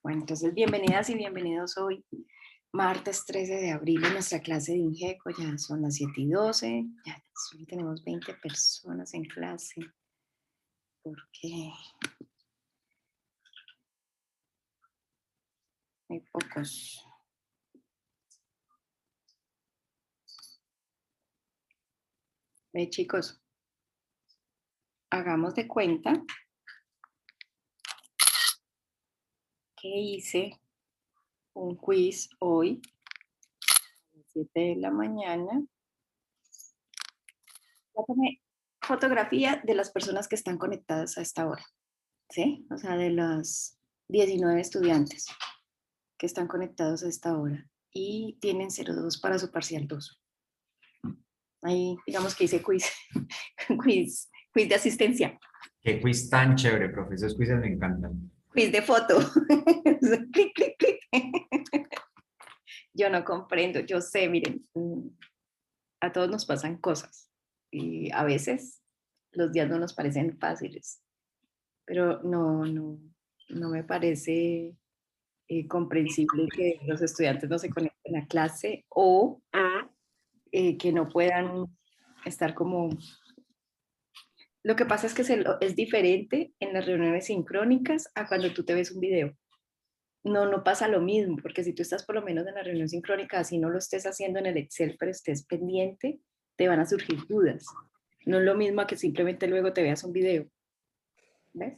Bueno, entonces bienvenidas y bienvenidos hoy, martes 13 de abril, en nuestra clase de INGECO. Ya son las 7:12, ya solo tenemos 20 personas en clase, porque hay pocos. Ve, chicos, hagamos de cuenta que hice un quiz hoy a las 7 de la mañana. Ya tomé fotografía de las personas que están conectadas a esta hora, ¿sí? O sea, de los 19 estudiantes que están conectados a esta hora y tienen 0,2 para su parcial 2. Ahí, digamos que hice quiz, quiz de asistencia, Qué quiz tan chévere, profe. Esos quizzes me encantan. quiz de foto. Clic, clic, clic. Yo no comprendo, yo sé, miren, a todos nos pasan cosas y a veces los días no nos parecen fáciles, pero no me parece comprensible que los estudiantes no se conecten a clase o que no puedan estar como... Lo que pasa es que es diferente en las reuniones sincrónicas a cuando tú te ves un video. No pasa lo mismo, porque si tú estás por lo menos en la reunión sincrónica, así no lo estés haciendo en el Excel, pero estés pendiente, te van a surgir dudas. No es lo mismo que simplemente luego te veas un video. ¿Ves?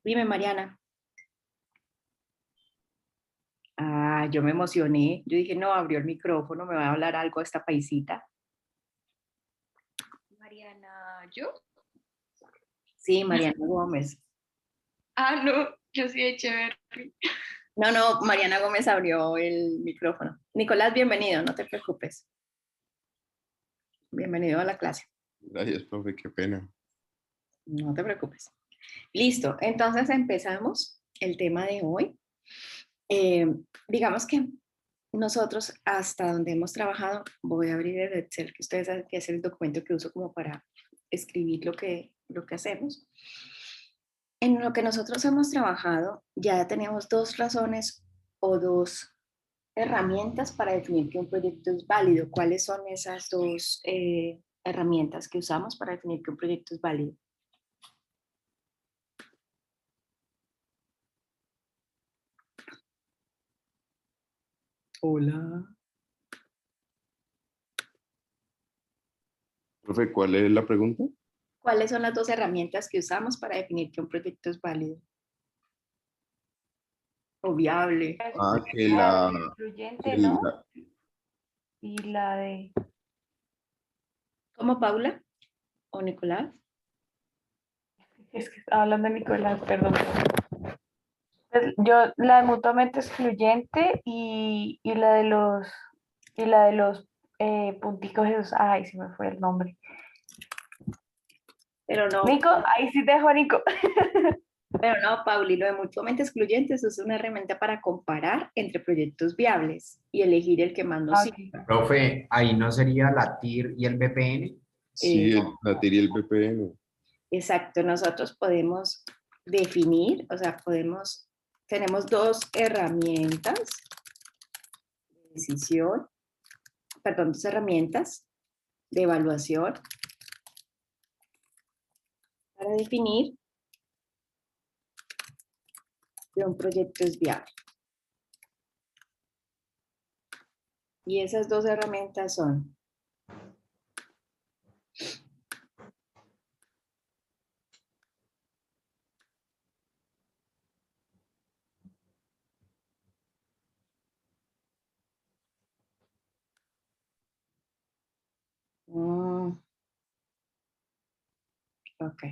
Dime, Mariana. Ah, yo me emocioné. Yo dije, no, abrió el micrófono, me va a hablar algo esta paisita. Mariana, ¿yo? Sí, Mariana Gómez. Ah, no, yo soy Echeverry. No, Mariana Gómez abrió el micrófono. Nicolás, bienvenido, no te preocupes. Bienvenido a la clase. Gracias, profe, qué pena. No te preocupes. Listo, entonces empezamos el tema de hoy. Digamos que nosotros hasta donde hemos trabajado, voy a abrir el Excel, que ustedes saben que es el documento que uso como para escribir lo que hacemos. En lo que nosotros hemos trabajado, ya tenemos dos razones o dos herramientas para definir que un proyecto es válido. ¿Cuáles son esas dos herramientas que usamos para definir que un proyecto es válido? Hola. Profe, ¿cuál es la pregunta? ¿Cuáles son las dos herramientas que usamos para definir que un proyecto es válido o viable? Ah, que La la... de incluyente, que ¿no? la- Y la de... ¿Como Paula o Nicolás? Es que estaba hablando de Nicolás, perdón. Yo, la de mutuamente excluyente y la de los... Y la de los punticos esos. Ay, se me fue el nombre. Pero no, Nico, ahí sí dejo a Nico. Pauli, lo de mutuamente excluyentes es una herramienta para comparar entre proyectos viables y elegir el que más nos Ok. sirva. Profe, ahí no sería la TIR y el VPN. sí, la TIR y el VPN. Exacto, nosotros podemos definir, o sea, tenemos dos herramientas de decisión, perdón, dos herramientas de evaluación para definir que un proyecto es viable. Y esas dos herramientas son ok.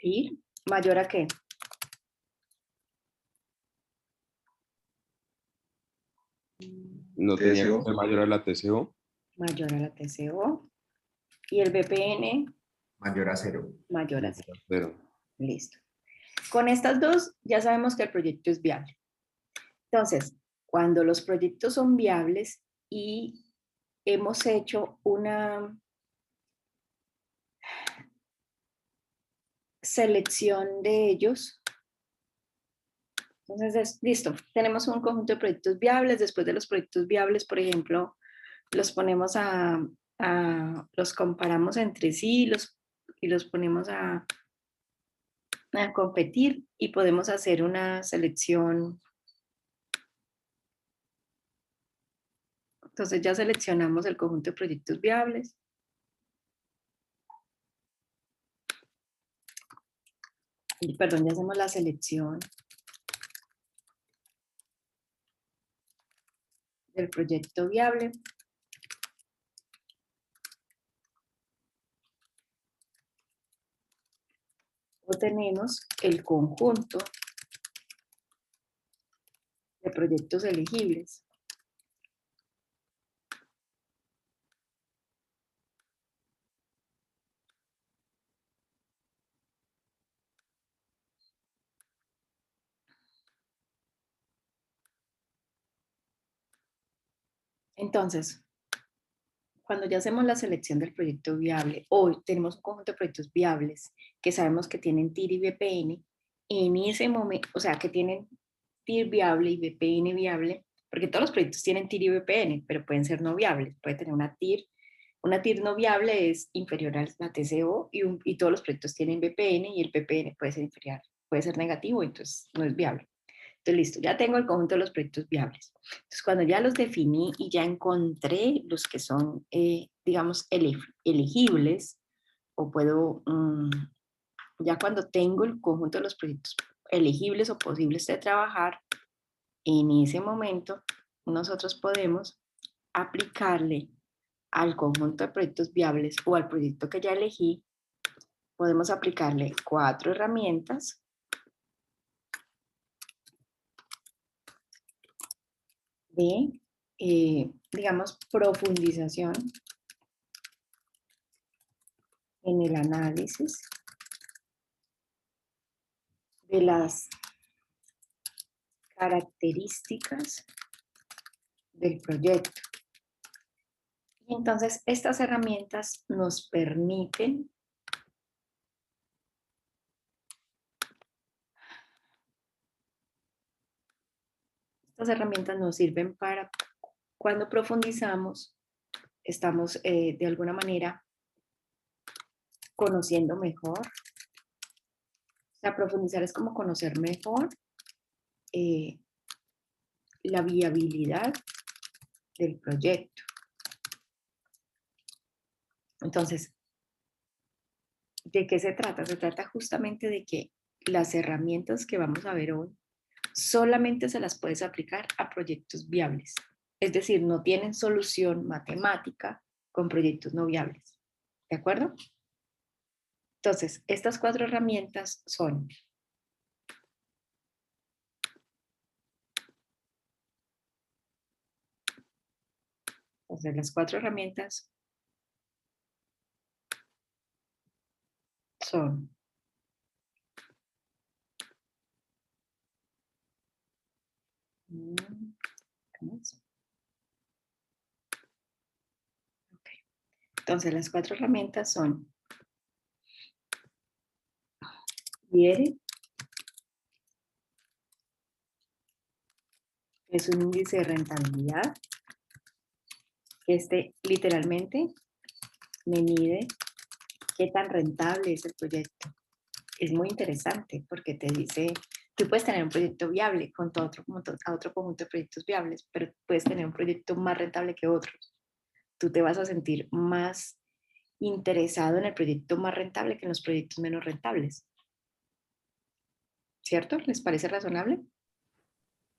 ¿Y mayor a qué? No tenía que TSO. ser mayor a la TCO. Mayor a la TCO. Y el VPN Mayor a 0. mayor a 0. Pero, Listo. Con estas dos ya sabemos que el proyecto es viable. Entonces, cuando los proyectos son viables y hemos hecho una selección de ellos. Entonces, listo, tenemos un conjunto de proyectos viables. Después de los proyectos viables, por ejemplo, los ponemos los comparamos entre sí y los ponemos a competir y podemos hacer una selección. Entonces ya seleccionamos el conjunto de proyectos viables. Y, perdón, ya hacemos la selección del proyecto viable. Tenemos el conjunto de proyectos elegibles. Entonces, cuando ya hacemos la selección del proyecto viable, hoy tenemos un conjunto de proyectos viables que sabemos que tienen TIR y VPN, en ese momento, o sea, que tienen TIR viable y VPN viable, porque todos los proyectos tienen TIR y VPN, pero pueden ser no viables. Puede tener una TIR no viable es inferior a la TCO y todos los proyectos tienen VPN y el VPN puede ser inferior, puede ser negativo, entonces no es viable. Entonces, listo, ya tengo el conjunto de los proyectos viables. Entonces, cuando ya los definí y ya encontré los que son, digamos, elegibles, o puedo, ya cuando tengo el conjunto de los proyectos elegibles o posibles de trabajar, en ese momento nosotros podemos aplicarle al conjunto de proyectos viables o al proyecto que ya elegí, podemos aplicarle 4 herramientas de, digamos, profundización en el análisis de las características del proyecto. Y entonces estas herramientas nos permiten sirven para cuando profundizamos, estamos de alguna manera conociendo mejor. O sea, profundizar es como conocer mejor la viabilidad del proyecto. Entonces, ¿de qué se trata? Se trata justamente de que las herramientas que vamos a ver hoy solamente se las puedes aplicar a proyectos viables. Es decir, no tienen solución matemática con proyectos no viables. ¿De acuerdo? Entonces, estas 4 herramientas son las 4 herramientas son entonces las 4 herramientas son IR, es un índice de rentabilidad. Este literalmente me mide qué tan rentable es el proyecto. Es muy interesante porque te dice, tú puedes tener un proyecto viable con otro conjunto de proyectos viables, pero puedes tener un proyecto más rentable que otros. Tú te vas a sentir más interesado en el proyecto más rentable que en los proyectos menos rentables. ¿Cierto? ¿Les parece razonable?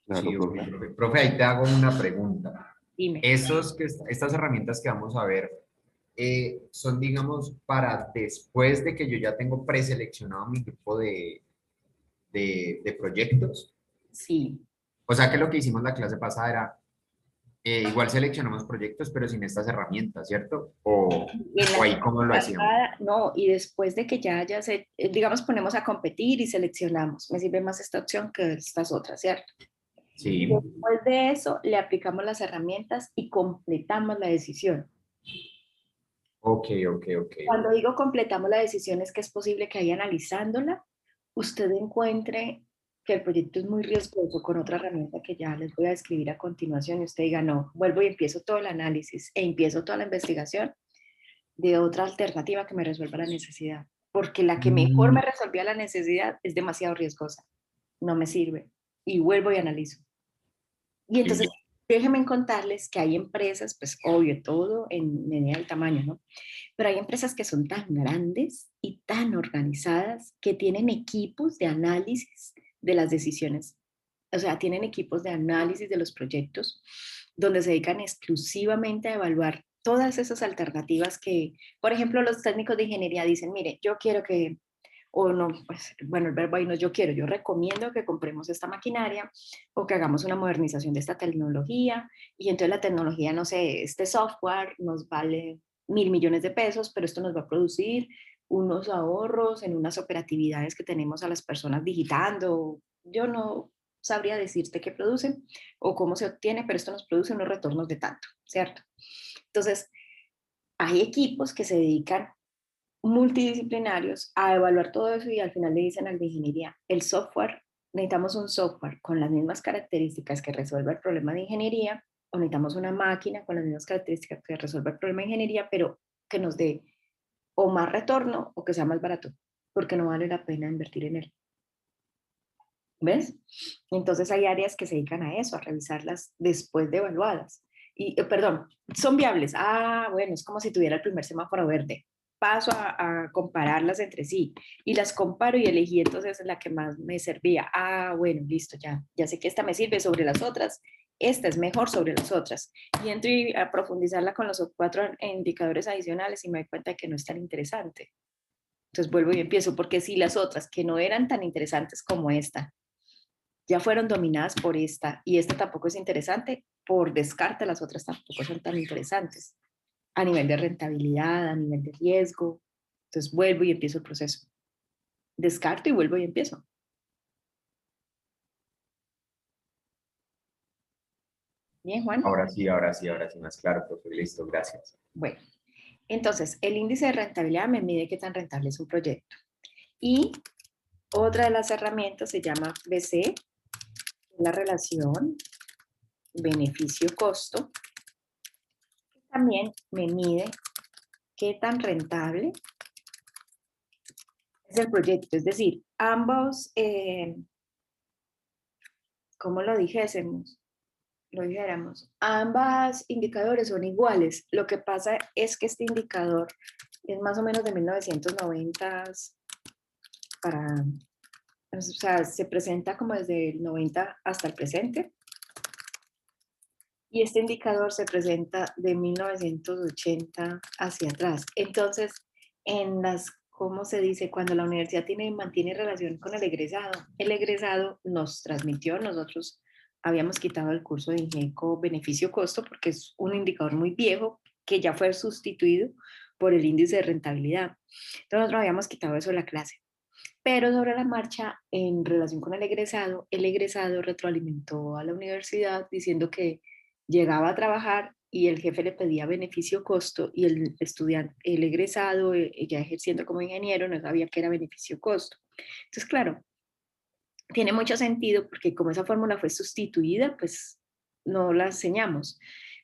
Claro, Sí, profe. profe. Profe, ahí te hago una pregunta. Dime. Estas herramientas que vamos a ver son, digamos, para después de que yo ya tengo preseleccionado mi grupo de proyectos. Sí. O sea que lo que hicimos la clase pasada era, igual seleccionamos proyectos, pero sin estas herramientas, ¿cierto? O ahí cómo lo hacíamos. No, y después de que ya haya, digamos, ponemos a competir y seleccionamos. Me sirve más esta opción que estas otras, ¿cierto? Sí. Después de eso, le aplicamos las herramientas y completamos la decisión. Ok. Cuando digo completamos la decisión es que es posible que ahí analizándola, usted encuentre que el proyecto es muy riesgoso con otra herramienta que ya les voy a describir a continuación y usted diga, no, vuelvo y empiezo todo el análisis e empiezo toda la investigación de otra alternativa que me resuelva la necesidad. Porque la que mejor me resolvía la necesidad es demasiado riesgosa, no me sirve. Y vuelvo y analizo. Y entonces, déjenme contarles que hay empresas, pues obvio, todo en medida del tamaño, ¿no? Pero hay empresas que son tan grandes y tan organizadas que tienen equipos de análisis de las decisiones. O sea, tienen equipos de análisis de los proyectos donde se dedican exclusivamente a evaluar todas esas alternativas que, por ejemplo, los técnicos de ingeniería dicen, mire, yo quiero que, o no, pues, bueno, el verbo ahí no es yo quiero, yo recomiendo que compremos esta maquinaria o que hagamos una modernización de esta tecnología y entonces la tecnología, no sé, este software nos vale 1.000 millones de pesos, pero esto nos va a producir unos ahorros en unas operatividades que tenemos a las personas digitando. Yo no sabría decirte qué producen o cómo se obtiene, pero esto nos produce unos retornos de tanto, ¿cierto? Entonces, hay equipos que se dedican multidisciplinarios a evaluar todo eso y al final le dicen al de ingeniería, el software, necesitamos un software con las mismas características que resuelva el problema de ingeniería o necesitamos una máquina con las mismas características que resuelva el problema de ingeniería, pero que nos dé o más retorno o que sea más barato, porque no vale la pena invertir en él. ¿Ves? Entonces hay áreas que se dedican a eso, a revisarlas después de evaluadas. Y, perdón, son viables. Ah, bueno, es como si tuviera el primer semáforo verde. Paso a compararlas entre sí y las comparo y elegí entonces la que más me servía. Ah, bueno, listo, ya sé que esta me sirve sobre las otras, esta es mejor sobre las otras. Y entro a profundizarla con los 4 indicadores adicionales y me doy cuenta de que no es tan interesante. Entonces vuelvo y empiezo, porque si las otras que no eran tan interesantes como esta, ya fueron dominadas por esta y esta tampoco es interesante, por descarte las otras tampoco son tan interesantes a nivel de rentabilidad, a nivel de riesgo. Entonces vuelvo y empiezo el proceso. Descarto y vuelvo y empiezo. Bien, Juan. Ahora sí, más claro, profe. Listo, gracias. Bueno, entonces el índice de rentabilidad me mide qué tan rentable es un proyecto. Y otra de las herramientas se llama BC, la relación beneficio-costo. También me mide qué tan rentable es el proyecto. Es decir, ambos, ¿cómo lo dijésemos? Lo dijéramos, ambas indicadores son iguales. Lo que pasa es que este indicador es más o menos de 1990 para, o sea, se presenta como desde el 90 hasta el presente. Y este indicador se presenta de 1980 hacia atrás. Entonces, en las, ¿cómo se dice? Cuando la universidad mantiene relación con el egresado nos transmitió, nosotros habíamos quitado el curso de INGECO beneficio-costo porque es un indicador muy viejo que ya fue sustituido por el índice de rentabilidad. Entonces, nosotros habíamos quitado eso de la clase. Pero sobre la marcha, en relación con el egresado retroalimentó a la universidad diciendo que llegaba a trabajar y el jefe le pedía beneficio-costo y el estudiante, el egresado, ya ejerciendo como ingeniero, no sabía qué era beneficio-costo. Entonces, claro, tiene mucho sentido porque como esa fórmula fue sustituida, pues no la enseñamos.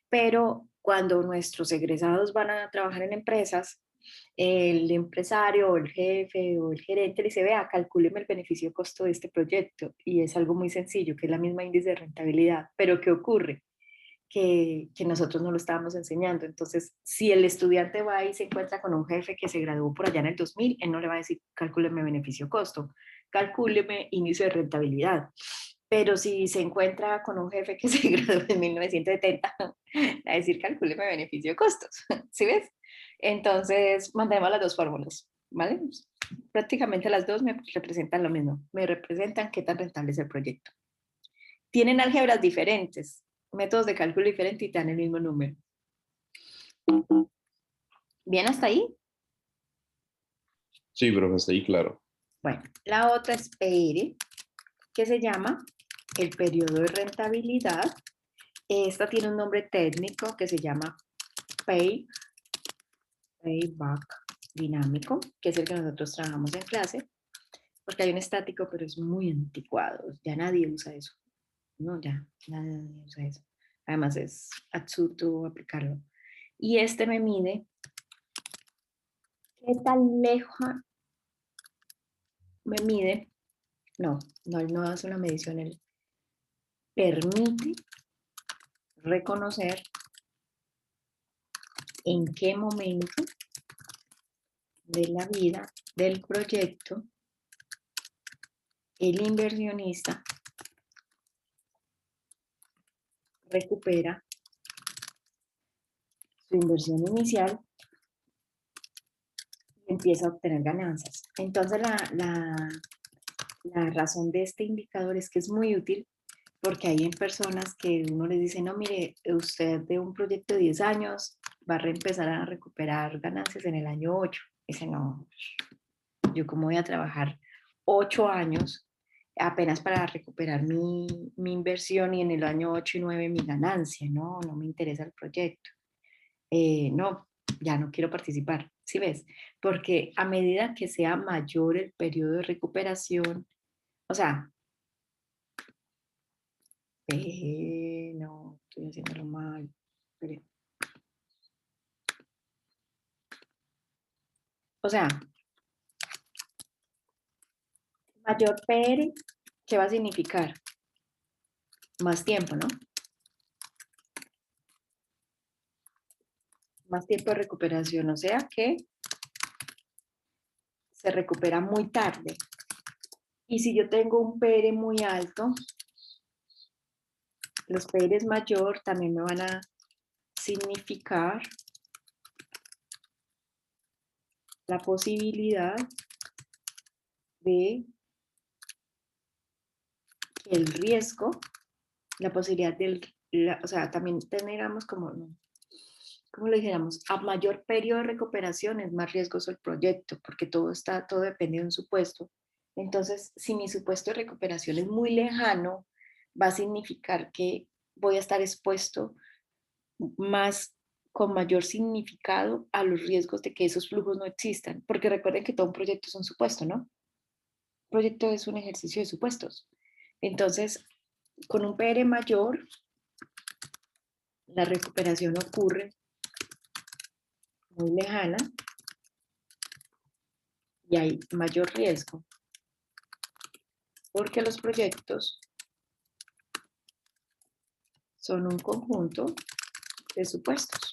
Pero cuando nuestros egresados van a trabajar en empresas, el empresario o el jefe o el gerente le dice, vea, calcúleme el beneficio-costo de este proyecto. Y es algo muy sencillo, que es la misma índice de rentabilidad. Pero ¿qué ocurre? Que nosotros no lo estábamos enseñando. Entonces, si el estudiante va y se encuentra con un jefe que se graduó por allá en el 2000, él no le va a decir, calcúleme beneficio-costo, calcúleme índice de rentabilidad. Pero si se encuentra con un jefe que se graduó en 1970, va a decir, calcúleme beneficio-costos. ¿Sí ves? Entonces, mantenemos las dos fórmulas, ¿vale? Prácticamente las dos me representan lo mismo. Me representan qué tan rentable es el proyecto. Tienen álgebras diferentes, métodos de cálculo diferentes y te dan el mismo número. ¿Bien hasta ahí? Sí, profe, está ahí claro. Bueno, la otra es PERE, que se llama el periodo de rentabilidad. Esta tiene un nombre técnico que se llama PAYE, playback dinámico, que es el que nosotros trabajamos en clase, porque hay un estático, pero es muy anticuado, ya nadie usa eso, no, ya, nadie usa eso. Además es absurdo aplicarlo. Y este me mide qué tan lejos me mide, él no hace una medición, él permite reconocer en qué momento de la vida del proyecto el inversionista recupera su inversión inicial y empieza a obtener ganancias. Entonces la razón de este indicador es que es muy útil porque hay en personas que uno les dice, no, mire, usted de un proyecto de 10 años va a empezar a recuperar ganancias en el año 8. Dice, no, yo cómo voy a trabajar 8 años apenas para recuperar mi inversión y en el año 8 y 9 mi ganancia, no me interesa el proyecto. No, ya no quiero participar, ¿sí ves? Porque a medida que sea mayor el periodo de recuperación, o sea, no, estoy haciéndolo mal. Espere. O sea, mayor PR, ¿qué va a significar? Más tiempo, ¿no? Más tiempo de recuperación, o sea que se recupera muy tarde. Y si yo tengo un PR muy alto, los PRs mayor también me van a significar la posibilidad de que el riesgo, la posibilidad o sea, también tendríamos como, ¿cómo le dijéramos? A mayor periodo de recuperación es más riesgoso el proyecto, porque todo depende de un supuesto. Entonces, si mi supuesto de recuperación es muy lejano, va a significar que voy a estar expuesto con mayor significado a los riesgos de que esos flujos no existan, porque recuerden que todo un proyecto es un supuesto, ¿no? Un proyecto es un ejercicio de supuestos. Entonces, con un PR mayor, la recuperación ocurre muy lejana y hay mayor riesgo, porque los proyectos son un conjunto de supuestos.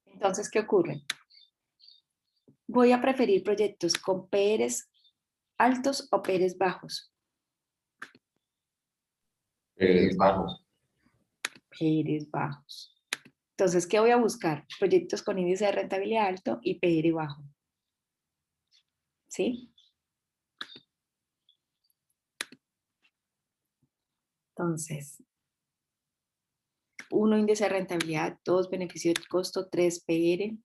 Entonces, ¿qué ocurre? Voy a preferir proyectos con PRs altos o PRs bajos. Bajos. PRs bajos. Entonces, ¿qué voy a buscar? Proyectos con índice de rentabilidad alto y PR bajo. ¿Sí? Entonces, 1 índice de rentabilidad, 2 beneficio de costo, 3 PR.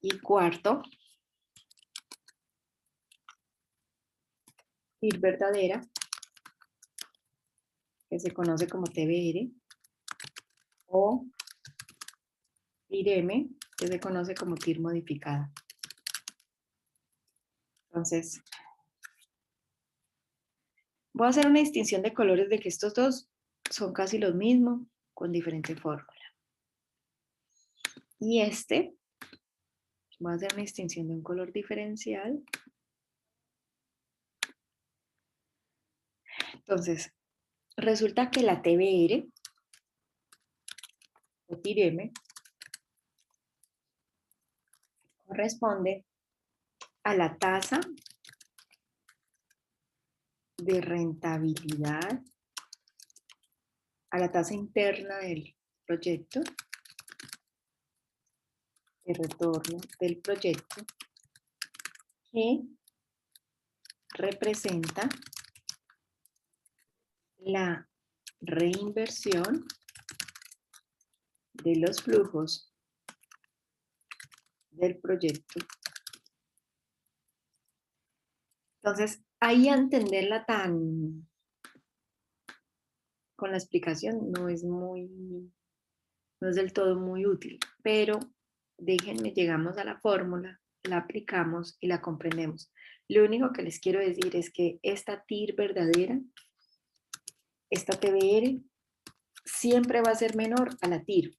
Y cuarto, TIR verdadera, que se conoce como TBR, o TIR-M, que se conoce como TIR modificada. Entonces, voy a hacer una distinción de colores de que estos dos son casi los mismos, con diferente fórmula. Y voy a hacer una distinción de un color diferencial. Entonces, resulta que la TBR, o TIR-M, corresponde a la tasa de rentabilidad, a la tasa interna del proyecto, de retorno del proyecto, que representa la reinversión de los flujos del proyecto. Entonces, ahí entenderla con la explicación no es del todo muy útil, pero déjenme, llegamos a la fórmula, la aplicamos y la comprendemos. Lo único que les quiero decir es que esta TIR verdadera, esta TBR, siempre va a ser menor a la TIR.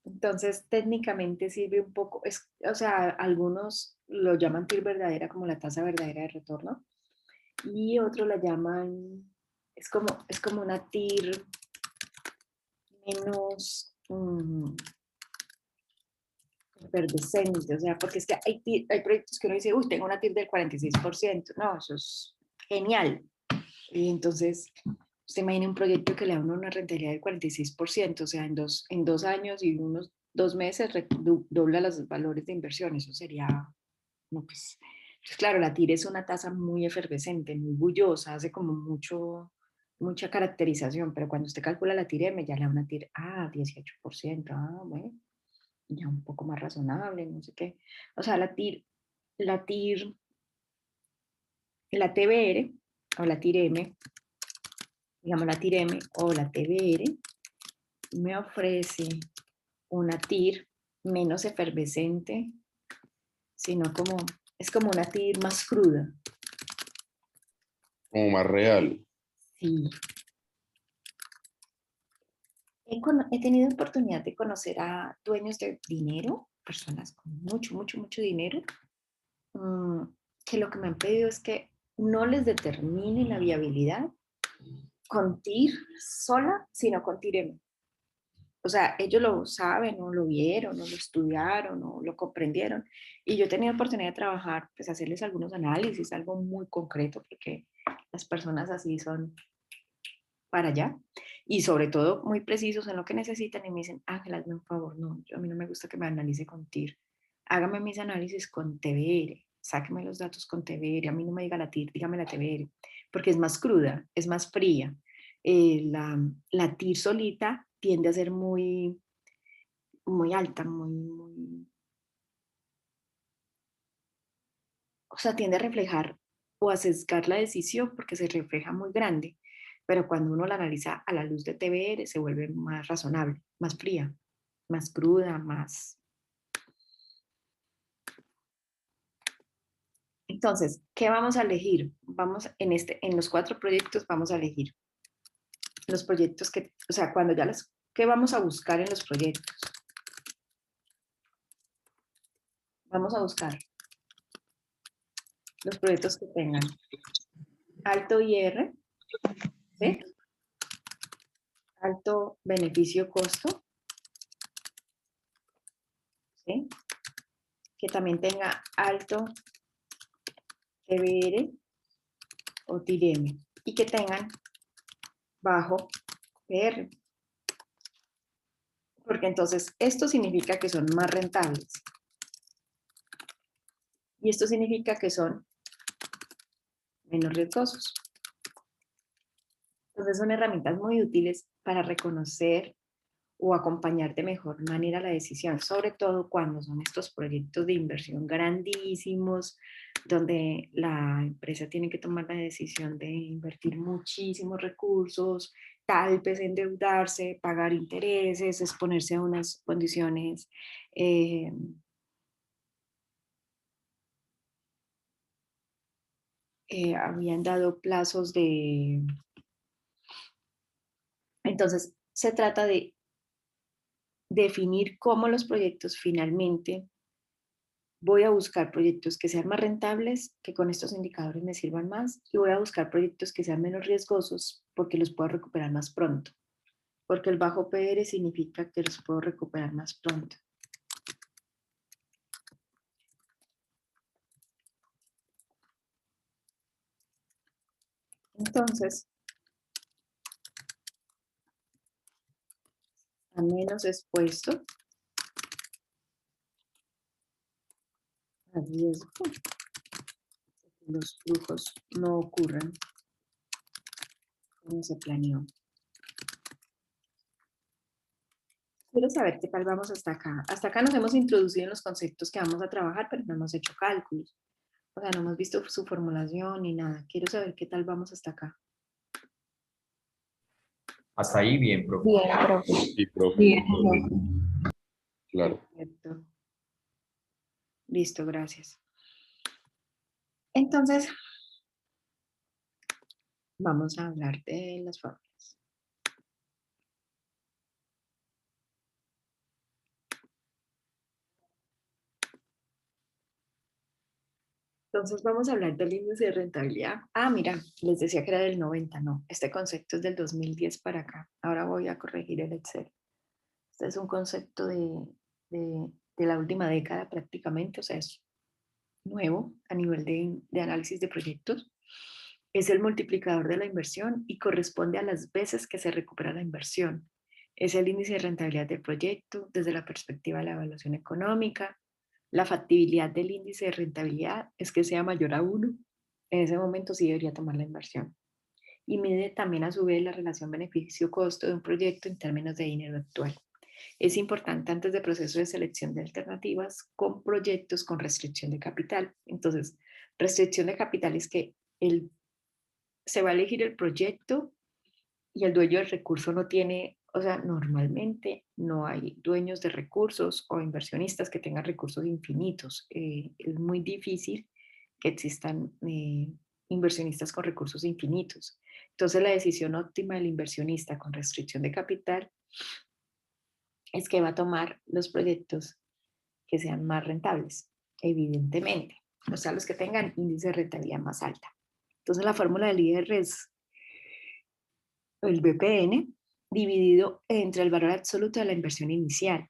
Entonces, técnicamente sirve un poco, o sea, algunos lo llaman TIR verdadera como la tasa verdadera de retorno y otros la llaman, es como una TIR menos efervescente, o sea, porque es que hay proyectos que uno dice, uy, tengo una TIR del 46%, no, eso es genial. Y entonces, usted imagina un proyecto que le da a uno una rentabilidad del 46%, o sea, en dos años y unos 2 meses dobla los valores de inversión, eso sería, no, pues, entonces, claro, la TIR es una tasa muy efervescente, muy bullosa, hace como mucha caracterización, pero cuando usted calcula la TIR M, ya le da una TIR, 18%, bueno, ya un poco más razonable, no sé qué. O sea, la TIR, la TBR o la TIR M, digamos la TIR M o la TBR, me ofrece una TIR menos efervescente, sino es como una TIR más cruda. Como más real. Sí. He tenido oportunidad de conocer a dueños de dinero, personas con mucho, mucho, mucho dinero, que lo que me han pedido es que no les determine la viabilidad con TIR sola, sino con TIR M. O sea, ellos lo saben, o lo vieron, o lo estudiaron, o lo comprendieron. Y yo he tenido oportunidad de trabajar, pues hacerles algunos análisis, algo muy concreto, porque las personas así son para allá. Y sobre todo muy precisos en lo que necesitan y me dicen, Ángela, hazme un favor, no, a mí no me gusta que me analice con TIR. Hágame mis análisis con TBR, sáqueme los datos con TBR, a mí no me diga la TIR, dígame la TBR, porque es más cruda, es más fría. La TIR solita tiende a ser muy, muy alta, o sea, tiende a reflejar o a sesgar la decisión porque se refleja muy grande, pero cuando uno la analiza a la luz de TBR se vuelve más razonable, más fría, más cruda, más... Entonces, ¿qué vamos a elegir? En los 4 proyectos vamos a elegir los proyectos o sea, ¿qué vamos a buscar en los proyectos? Vamos a buscar los proyectos que tengan alto IR, ¿sí? Alto beneficio-costo, ¿sí? Que también tenga alto TBR o TIR-M y que tengan bajo PR, porque entonces esto significa que son más rentables y esto significa que son menos riesgosos. Entonces son herramientas muy útiles para reconocer o acompañar de mejor manera la decisión, sobre todo cuando son estos proyectos de inversión grandísimos, donde la empresa tiene que tomar la decisión de invertir muchísimos recursos, tal vez endeudarse, pagar intereses, exponerse a unas condiciones habían dado plazos de... Entonces, se trata de definir cómo los proyectos finalmente voy a buscar proyectos que sean más rentables, que con estos indicadores me sirvan más, y voy a buscar proyectos que sean menos riesgosos porque los puedo recuperar más pronto. Porque el bajo PR significa que los puedo recuperar más pronto. Entonces, a menos expuesto a riesgo, los flujos no ocurran como se planeó. Quiero saber qué tal vamos hasta acá. Hasta acá nos hemos introducido en los conceptos que vamos a trabajar, pero no hemos hecho cálculos. O sea, no hemos visto su formulación ni nada. Quiero saber qué tal vamos hasta acá. Hasta ahí bien, profe. Bien, profe. Sí, profe. Bien. Claro. Perfecto. Listo, gracias. Entonces, vamos a hablar de las fórmulas. Entonces vamos a hablar del índice de rentabilidad. Ah, mira, les decía que era del 90, no. Este concepto es del 2010 para acá. Ahora voy a corregir el Excel. Este es un concepto de la última década prácticamente, o sea, es nuevo a nivel de análisis de proyectos. Es el multiplicador de la inversión y corresponde a las veces que se recupera la inversión. Es el índice de rentabilidad del proyecto desde la perspectiva de la evaluación económica. La factibilidad del índice de rentabilidad es que sea mayor a 1. En ese momento sí debería tomar la inversión. Y mide también a su vez la relación beneficio-costo de un proyecto en términos de dinero actual. Es importante antes del proceso de selección de alternativas con proyectos con restricción de capital. Entonces, restricción de capital es que se va a elegir el proyecto y el dueño del recurso no tiene, o sea, normalmente no hay dueños de recursos o inversionistas que tengan recursos infinitos. Es muy difícil que existan inversionistas con recursos infinitos. Entonces, la decisión óptima del inversionista con restricción de capital es que va a tomar los proyectos que sean más rentables, evidentemente. O sea, los que tengan índice de rentabilidad más alta. Entonces, la fórmula del IR es el BPN dividido entre el valor absoluto de la inversión inicial.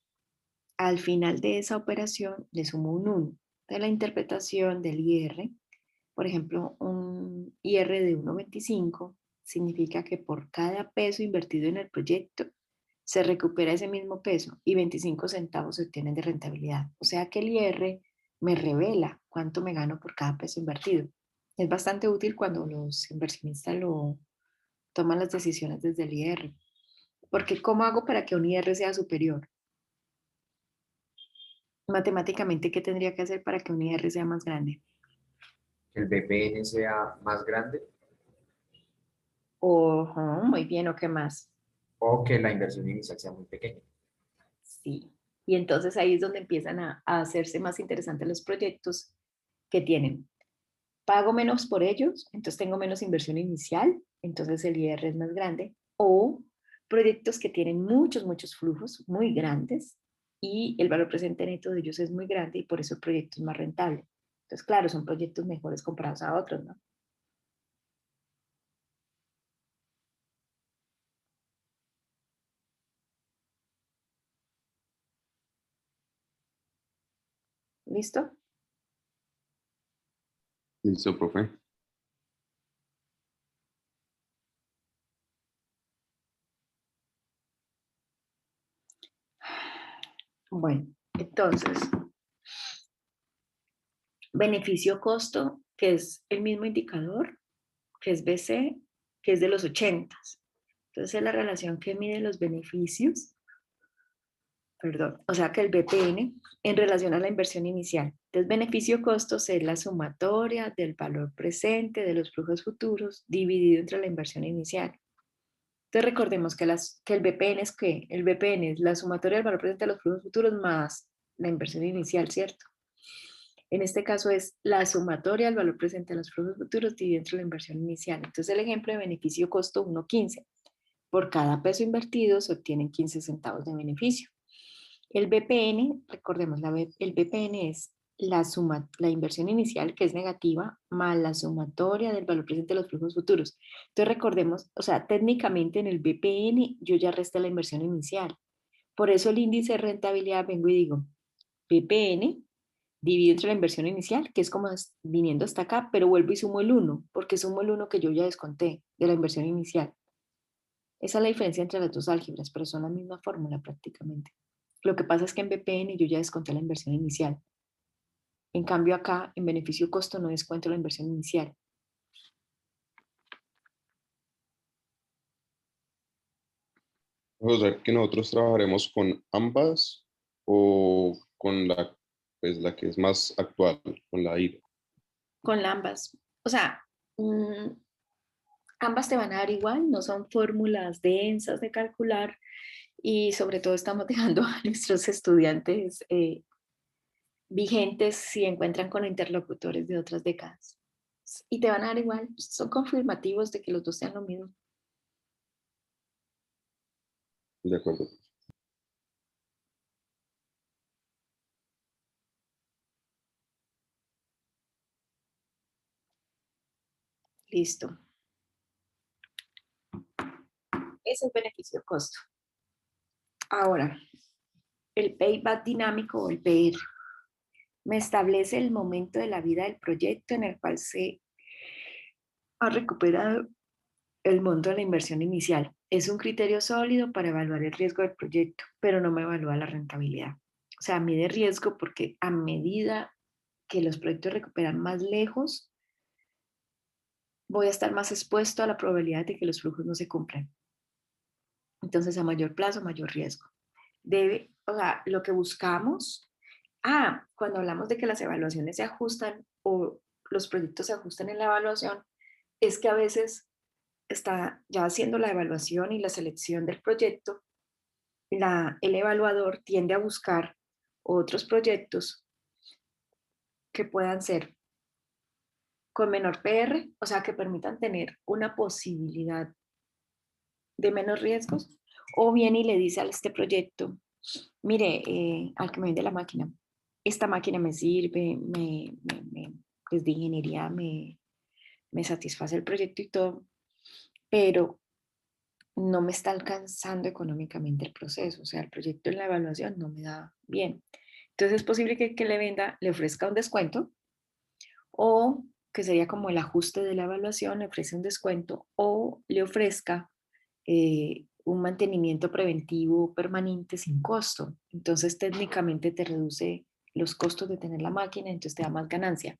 Al final de esa operación le sumo un 1 de la interpretación del IR. Por ejemplo, un IR de 1,25 significa que por cada peso invertido en el proyecto se recupera ese mismo peso y 25 centavos se obtienen de rentabilidad. O sea que el IR me revela cuánto me gano por cada peso invertido. Es bastante útil cuando los inversionistas toman las decisiones desde el IR. Porque ¿cómo hago para que un IR sea superior? Matemáticamente, ¿qué tendría que hacer para que un IR sea más grande? Que el BPN sea más grande Muy bien, ¿o qué más? o que la inversión inicial sea muy pequeña. Sí. Y entonces ahí es donde empiezan a hacerse más interesantes los proyectos que tienen. Pago menos por ellos, entonces tengo menos inversión inicial, entonces el IR es más grande. O proyectos que tienen muchos flujos muy grandes y el valor presente neto de ellos es muy grande y por eso el proyecto es más rentable. Entonces, claro, son proyectos mejores comparados a otros, ¿no? ¿Listo? Listo, profe. Bueno, entonces, beneficio-costo, que es el mismo indicador, que es BC, que es de los 80. Entonces, es la relación que mide los beneficios, perdón, o sea que el BPN en relación a la inversión inicial. Entonces, beneficio-costo es la sumatoria del valor presente de los flujos futuros dividido entre la inversión inicial. Entonces, recordemos que el BPN es que el BPN es la sumatoria del valor presente de los flujos futuros más la inversión inicial, ¿cierto? En este caso es la sumatoria del valor presente de los flujos futuros dividido entre la inversión inicial. Entonces, el ejemplo de beneficio-costo 1,15. Por cada peso invertido se obtienen 15 centavos de beneficio. El BPN, recordemos, el BPN es la inversión inicial, que es negativa, más la sumatoria del valor presente de los flujos futuros. Entonces recordemos, o sea, técnicamente en el BPN yo ya resté la inversión inicial. Por eso el índice de rentabilidad vengo y digo, BPN dividido entre la inversión inicial, que es como viniendo hasta acá, pero vuelvo y sumo el 1, porque sumo el 1 que yo ya desconté de la inversión inicial. Esa es la diferencia entre las dos álgebras, pero son la misma fórmula prácticamente. Lo que pasa es que en BPN yo ya desconté la inversión inicial. En cambio acá, en beneficio-costo, no descuento la inversión inicial. O sea, que nosotros trabajaremos con ambas o con pues, la que es más actual, con la IRA. Con ambas. O sea, ambas te van a dar igual, no son fórmulas densas de calcular y sobre todo estamos dejando a nuestros estudiantes vigentes si encuentran con interlocutores de otras décadas. Y te van a dar igual, son confirmativos de que los dos sean lo mismo. De acuerdo. Listo. Ese es beneficio-costo. Ahora, el payback dinámico o el PR me establece el momento de la vida del proyecto en el cual se ha recuperado el monto de la inversión inicial. Es un criterio sólido para evaluar el riesgo del proyecto, pero no me evalúa la rentabilidad. O sea, mide riesgo porque a medida que los proyectos recuperan más lejos, voy a estar más expuesto a la probabilidad de que los flujos no se cumplan. Entonces, a mayor plazo, mayor riesgo. O sea, lo que buscamos, cuando hablamos de que las evaluaciones se ajustan o los proyectos se ajustan en la evaluación, es que a veces está ya haciendo la evaluación y la selección del proyecto, el evaluador tiende a buscar otros proyectos que puedan ser con menor PR, o sea, que permitan tener una posibilidad de menos riesgos, o bien y le dice a este proyecto, mire, al que me vende la máquina, esta máquina me sirve, desde ingeniería me satisface el proyecto y todo, pero no me está alcanzando económicamente el proceso, o sea, el proyecto en la evaluación no me da bien. Entonces es posible que le venda, le ofrezca un descuento o que sería como el ajuste de la evaluación, le ofrece un descuento o le ofrezca un mantenimiento preventivo permanente sin costo. Entonces técnicamente te reduce los costos de tener la máquina, entonces te da más ganancia.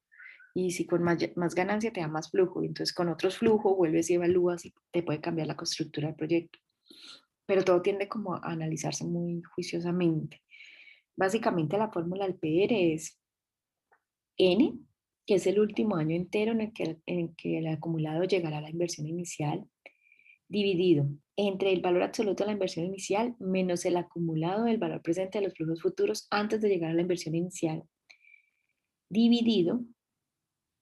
Y si con más ganancia te da más flujo, entonces con otros flujos vuelves y evalúas y te puede cambiar la estructura del proyecto. Pero todo tiende como a analizarse muy juiciosamente. Básicamente la fórmula del PR es N, que es el último año entero en que el acumulado llegará a la inversión inicial, dividido entre el valor absoluto de la inversión inicial menos el acumulado del valor presente de los flujos futuros antes de llegar a la inversión inicial, dividido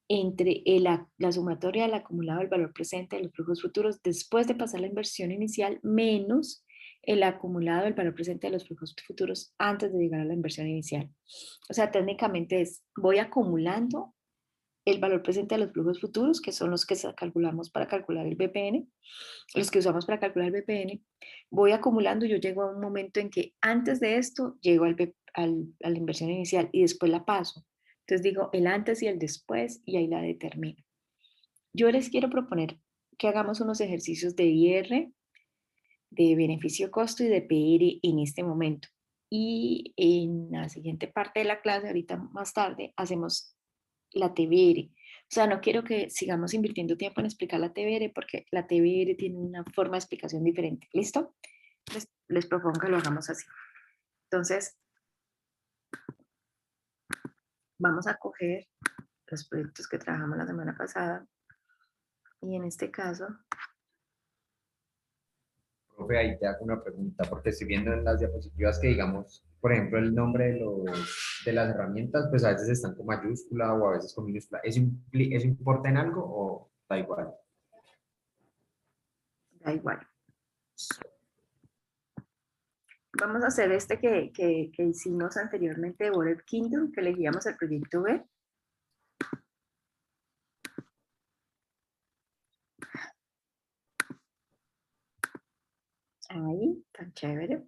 entre la sumatoria del acumulado del valor presente de los flujos futuros después de pasar la inversión inicial menos el acumulado del valor presente de los flujos futuros antes de llegar a la inversión inicial. O sea, técnicamente voy acumulando el valor presente de los flujos futuros, que son los que calculamos para calcular el BPN, los que usamos para calcular el BPN, voy acumulando y yo llego a un momento en que antes de esto llego a la inversión inicial y después la paso. Entonces digo el antes y el después y ahí la determino. Yo les quiero proponer que hagamos unos ejercicios de IR, de beneficio-costo y de PR en este momento. Y en la siguiente parte de la clase, ahorita más tarde, hacemos la TBR. O sea, no quiero que sigamos invirtiendo tiempo en explicar la TBR porque la TBR tiene una forma de explicación diferente. ¿Listo? Les propongo que lo hagamos así. Entonces, vamos a coger los proyectos que trabajamos la semana pasada y en este caso, Profe, ahí te hago una pregunta, porque estoy viendo en las diapositivas que, digamos, por ejemplo, el nombre de las herramientas, pues a veces están con mayúscula o a veces con minúscula. ¿Eso importa en algo o da igual? da igual. Vamos a hacer este que hicimos anteriormente de Border Kingdom, que elegíamos el proyecto B. Ahí, tan chévere.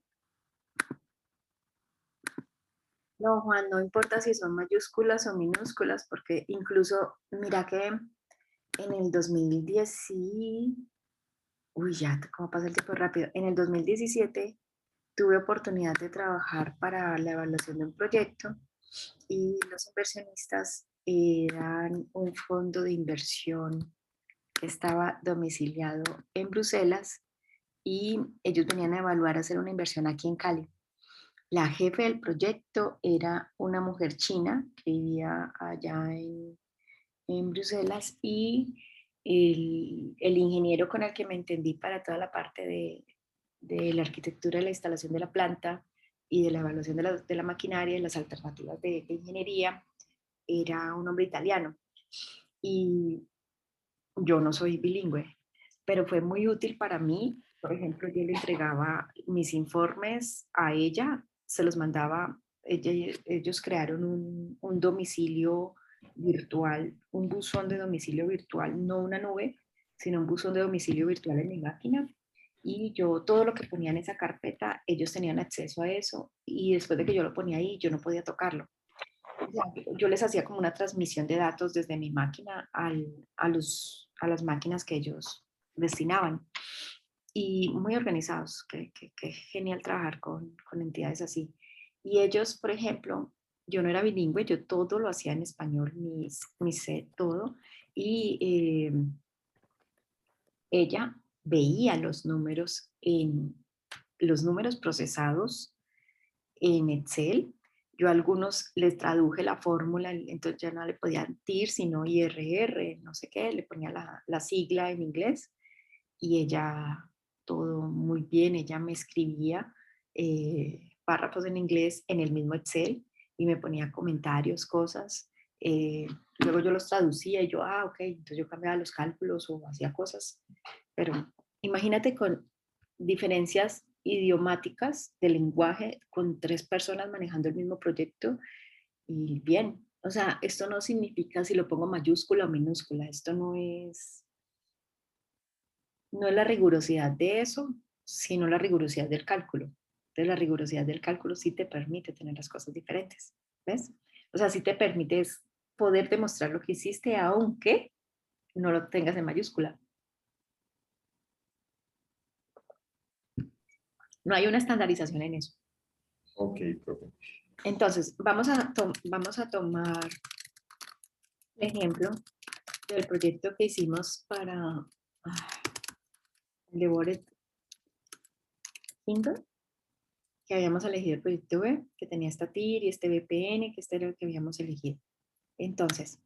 No, Juan, no importa si son mayúsculas o minúsculas, porque incluso, mira que en el 2010, uy, ya, cómo pasa el tiempo rápido. En el 2017 tuve oportunidad de trabajar para la evaluación de un proyecto y los inversionistas eran un fondo de inversión que estaba domiciliado en Bruselas y ellos venían a evaluar hacer una inversión aquí en Cali. La jefe del proyecto era una mujer china que vivía allá en Bruselas y el ingeniero con el que me entendí para toda la parte de la arquitectura y la instalación de la planta y de la evaluación de la maquinaria y las alternativas de ingeniería era un hombre italiano. Y yo no soy bilingüe, pero fue muy útil para mí. Por ejemplo, yo le entregaba mis informes a ella, se los mandaba, ellos crearon un domicilio virtual, un buzón de domicilio virtual, no una nube, sino un buzón de domicilio virtual en mi máquina. Y yo todo lo que ponía en esa carpeta, ellos tenían acceso a eso y después de que yo lo ponía ahí, yo no podía tocarlo. O sea, yo les hacía como una transmisión de datos desde mi máquina a las máquinas que ellos destinaban. Y muy organizados, que genial trabajar con entidades así. Y ellos, por ejemplo, yo no era bilingüe, yo todo lo hacía en español, mis todo. Y ella veía los números procesados en Excel. Yo a algunos les traduje la fórmula, entonces ya no le podían TIR, sino IRR, no sé qué, le ponía la sigla en inglés y ella todo muy bien, ella me escribía párrafos en inglés en el mismo Excel y me ponía comentarios, cosas. Luego yo los traducía y yo, ok, entonces yo cambiaba los cálculos o hacía cosas, pero imagínate con diferencias idiomáticas de lenguaje con 3 personas manejando el mismo proyecto y bien. O sea, esto no significa si lo pongo mayúscula o minúscula, esto no es la rigurosidad de eso, sino la rigurosidad del cálculo. Entonces la rigurosidad del cálculo sí te permite tener las cosas diferentes, ¿ves? O sea, sí te permite poder demostrar lo que hiciste aunque no lo tengas en mayúscula. No hay una estandarización en eso. Ok, profe. Entonces, vamos a tomar el ejemplo del proyecto que hicimos para el de Bored Kingdom, que habíamos elegido el proyecto B, que tenía esta TIR y este VPN, que este era el que habíamos elegido. Entonces,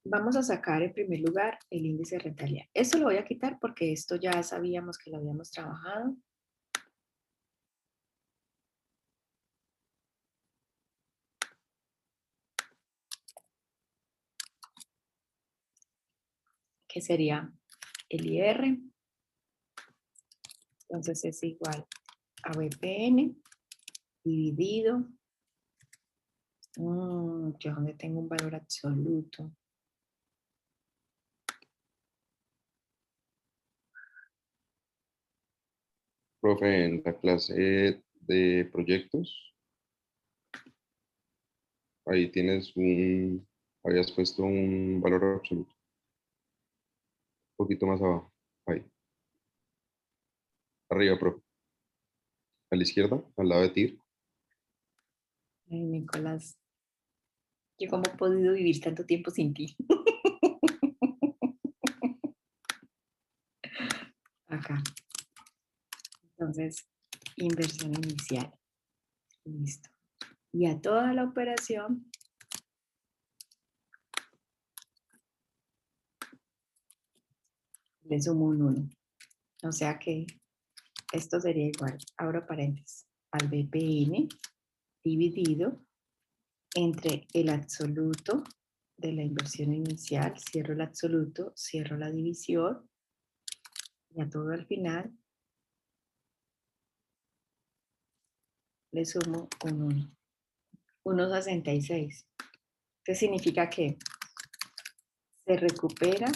vamos a sacar en primer lugar el índice de rentabilidad. Esto lo voy a quitar porque esto ya sabíamos que lo habíamos trabajado. Que sería el IR. Entonces es igual a VPN dividido. Yo donde tengo un valor absoluto. Profe, en la clase de proyectos, ahí habías puesto un valor absoluto, un poquito más abajo, ahí, arriba, profe, a la izquierda, al lado de TIR. Ay, Nicolás, yo cómo he podido vivir tanto tiempo sin ti. Acá. Entonces, inversión inicial. Listo. Y a toda la operación le sumo un 1. O sea que esto sería igual, abro paréntesis, al VPN dividido entre el absoluto de la inversión inicial, cierro el absoluto, cierro la división, y a todo al final le sumo un 1. 1,66. ¿Qué significa que se recupera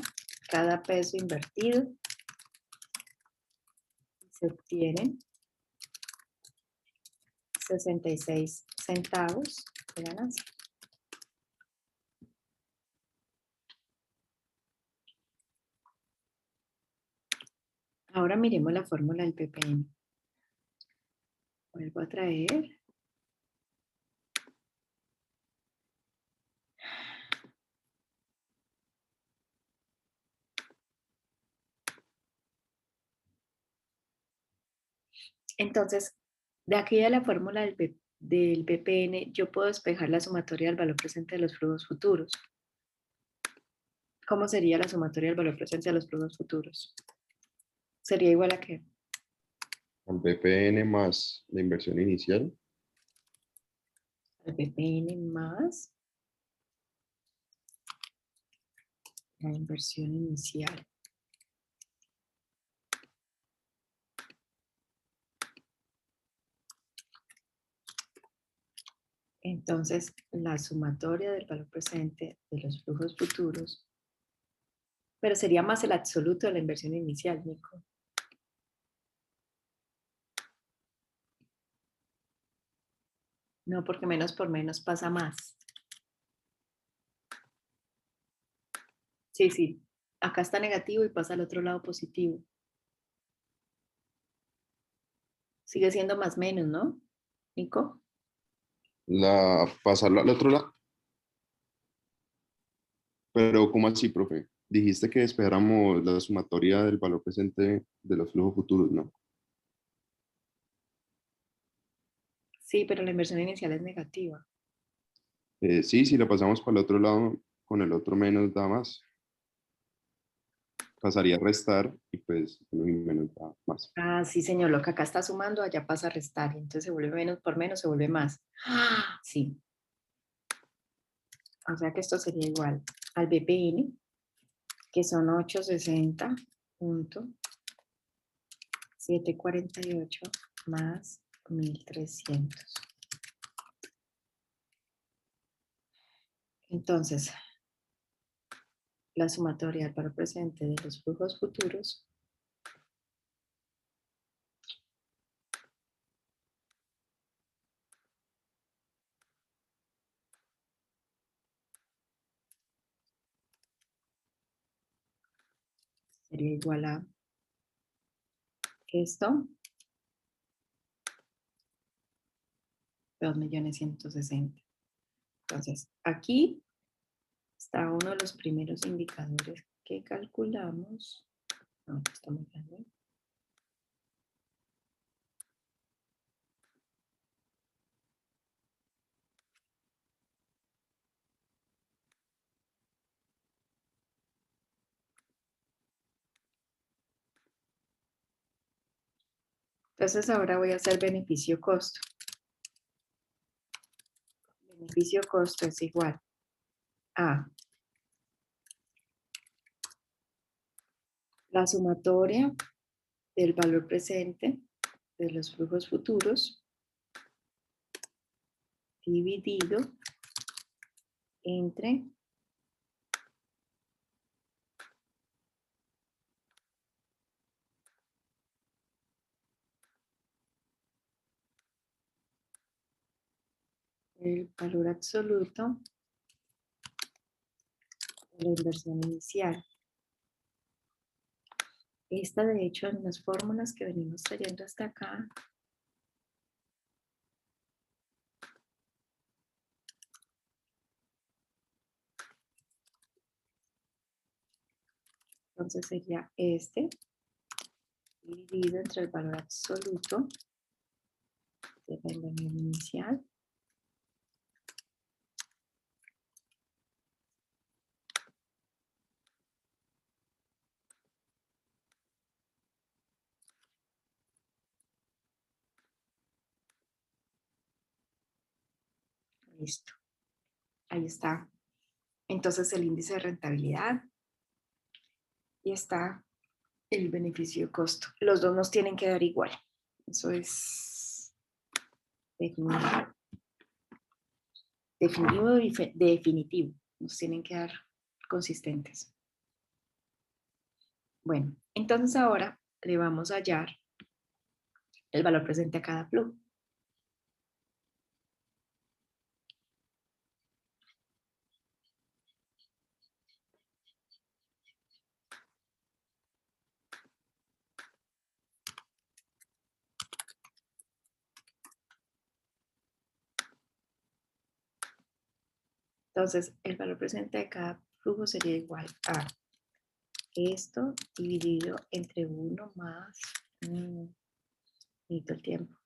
cada peso invertido y se obtienen 66 centavos de ganancia? Ahora miremos la fórmula del ppm. Vuelvo a traer. Entonces, de aquí a la fórmula del ppn, yo puedo despejar la sumatoria del valor presente de los flujos futuros. ¿Cómo sería la sumatoria del valor presente de los flujos futuros? Sería igual a ¿qué? al BPN más la inversión inicial. El BPN más la inversión inicial. Entonces, la sumatoria del valor presente de los flujos futuros, pero sería más el absoluto de la inversión inicial, Nico. No, porque menos por menos pasa más. Sí, sí. Acá está negativo y pasa al otro lado positivo. Sigue siendo más menos, ¿no, Nico? Pasarlo al otro lado. Pero, ¿cómo así, profe? Dijiste que despejáramos la sumatoria del valor presente de los flujos futuros, ¿no? Sí, pero la inversión inicial es negativa. Sí, si la pasamos para el otro lado, con el otro menos da más. Pasaría a restar y pues uno y menos da más. Ah, sí, señor. Lo que acá está sumando, allá pasa a restar. Y entonces se vuelve menos por menos, se vuelve más. ¡Ah! Sí. O sea que esto sería igual al BPN, que son 860.748 más 1300. Entonces, la sumatoria del valor presente de los flujos futuros sería igual a esto, 2.160.000. Entonces, aquí está uno de los primeros indicadores que calculamos. No, está muy grande. Entonces, ahora voy a hacer beneficio-costo. Beneficio-costo es igual a la sumatoria del valor presente de los flujos futuros dividido entre el valor absoluto de la inversión inicial. Esta, de hecho, en las fórmulas que venimos trayendo hasta acá, entonces sería este dividido entre el valor absoluto de la inversión inicial Listo. Ahí está. Entonces el índice de rentabilidad y está el beneficio de costo. Los dos nos tienen que dar igual. Eso es definitivo. Definitivo. Nos tienen que dar consistentes. Bueno, entonces ahora le vamos a hallar el valor presente a cada flujo. Entonces, el valor presente de cada flujo sería igual a esto dividido entre 1 más, necesito el tiempo,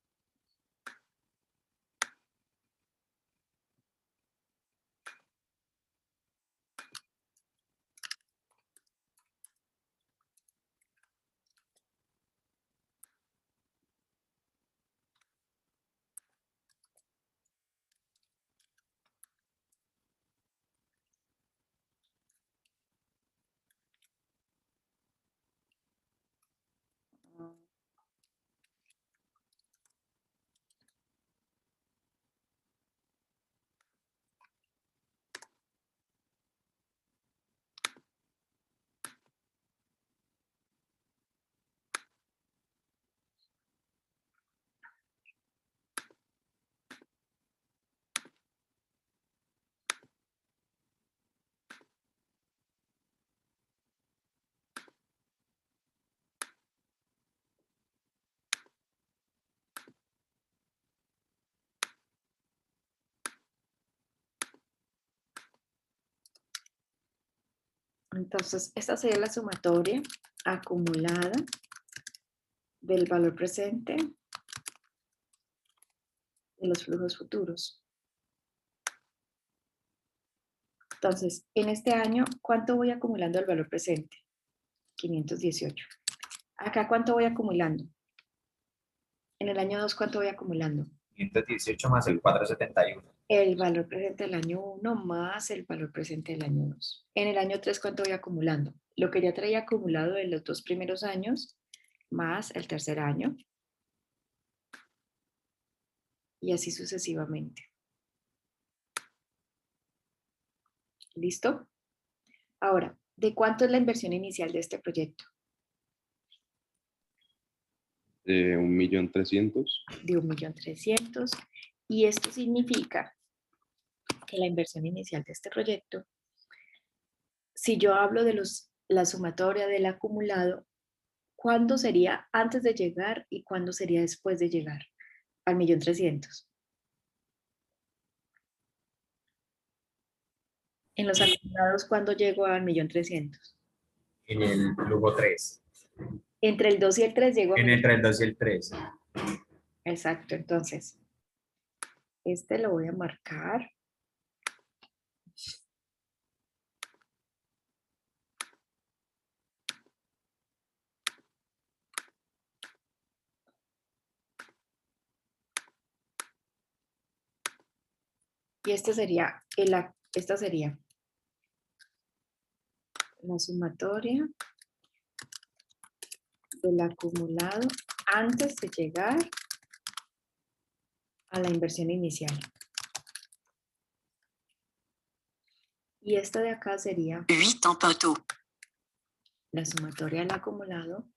Entonces, esta sería la sumatoria acumulada del valor presente de los flujos futuros. Entonces, en este año, ¿cuánto voy acumulando el valor presente? 518. Acá, ¿cuánto voy acumulando? En el año 2, ¿cuánto voy acumulando? 518 más el 471. El valor presente del año 1 más el valor presente del año 2. En el año 3, ¿cuánto voy acumulando? Lo que ya traía acumulado en los 2 primeros años más el tercer año. Y así sucesivamente. ¿Listo? Ahora, ¿de cuánto es la inversión inicial de este proyecto? 1.300.000. De 1.300.000. Y esto significa que la inversión inicial de este proyecto, si yo hablo de la sumatoria del acumulado, ¿cuándo sería antes de llegar y cuándo sería después de llegar al 1.300.000? En los acumulados, ¿cuándo llego al 1.300.000? En el flujo 3. Entre el 2 y el 3 llego a Entre el 2 y el 3. Exacto, entonces, este lo voy a marcar. Y esta sería la sumatoria del acumulado antes de llegar a la inversión inicial. Y esta de acá sería 8 en pinto. la sumatoria del acumulado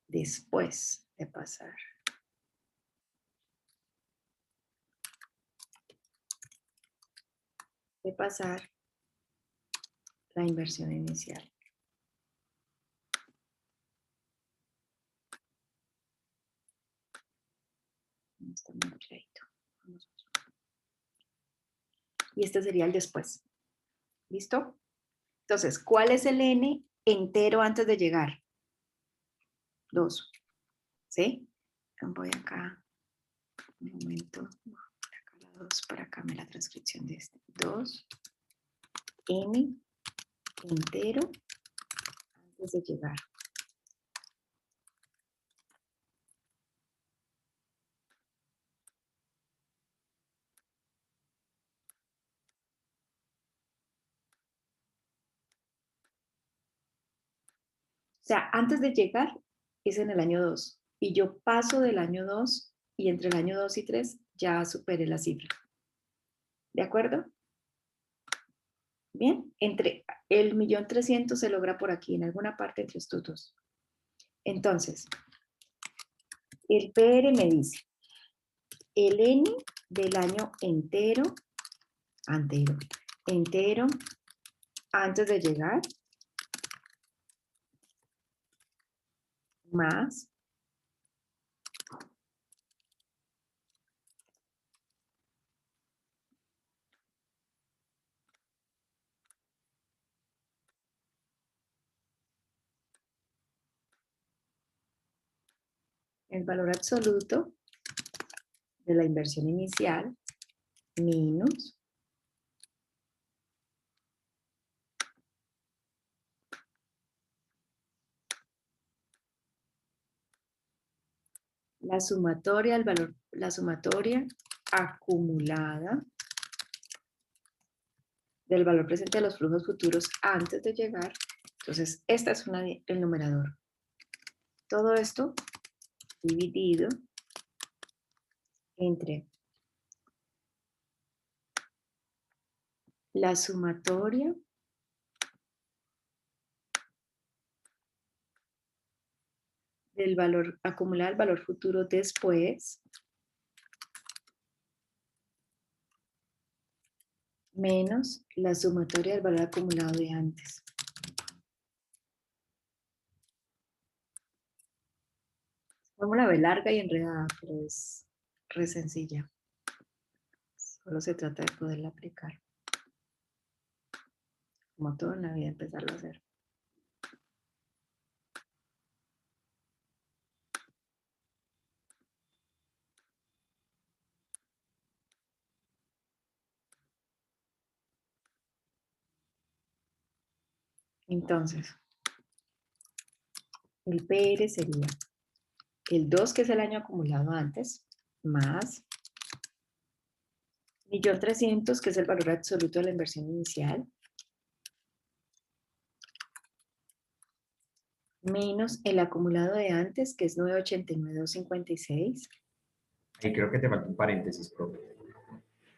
después de pasar. La inversión inicial. Está muy clarito. Y este sería el después. ¿Listo? Entonces, ¿cuál es el n entero antes de llegar? 2. ¿Sí? Voy acá. Un momento. Acá la 2 para acá me la transcripción de este. 2. N entero antes de llegar. O sea, antes de llegar es en el año 2. Y yo paso del año 2 y entre el año 2 y 3 ya superé la cifra. ¿De acuerdo? Bien, entre el 1.300.000 se logra por aquí, en alguna parte entre estos dos. Entonces, el PR me dice, el N del año entero, antes de llegar, más el valor absoluto de la inversión inicial menos la sumatoria acumulada del valor presente de los flujos futuros antes de llegar. Entonces, esta es el numerador. Todo esto dividido entre la sumatoria del valor acumular, el valor futuro después, menos la sumatoria del valor acumulado de antes. Fórmula B larga y enredada, pero es re sencilla. Solo se trata de poderla aplicar. como todo en la vida, empezarlo a hacer. Entonces, el PR sería el 2, que es el año acumulado antes, más 1.300.000, que es el valor absoluto de la inversión inicial, menos el acumulado de antes, que es 989.256. Ahí creo que te falta un paréntesis, profe.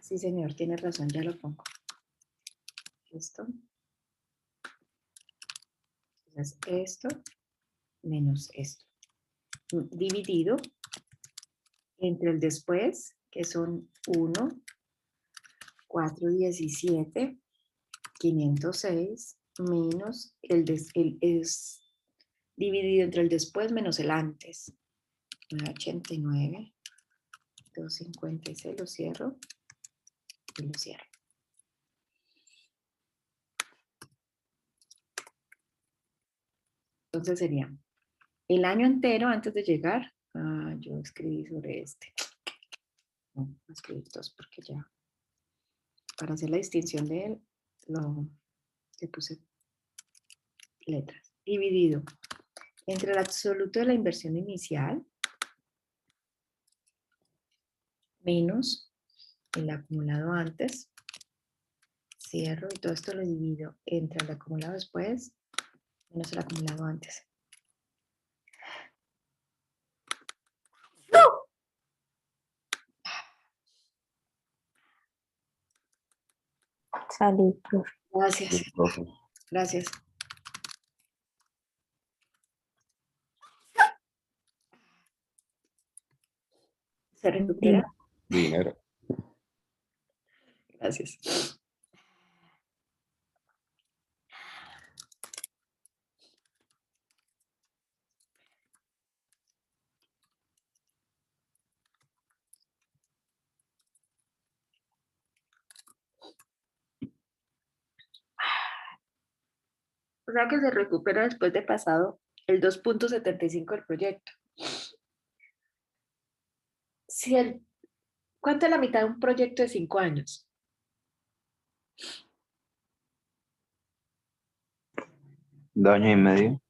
Sí, señor, tiene razón, ya lo pongo. Esto. Entonces, esto menos esto. Dividido entre el después, que son 1, 417, 506, menos es dividido entre el después menos el antes. 989, 256, lo cierro y lo cierro. Entonces sería el año entero antes de llegar. Yo escribí sobre este. No, escribí dos porque ya, para hacer la distinción de él, le puse letras. Dividido entre el absoluto de la inversión inicial menos el acumulado antes. Cierro y todo esto lo divido entre el acumulado después menos el acumulado antes. Salud, profe. Gracias, Profe. gracias. ¿Se recupera? Dinero. Gracias. O sea que se recupera después de pasado el 2.75 del proyecto. Si ¿cuánto es la mitad de un proyecto de 5 años? 2 años y medio.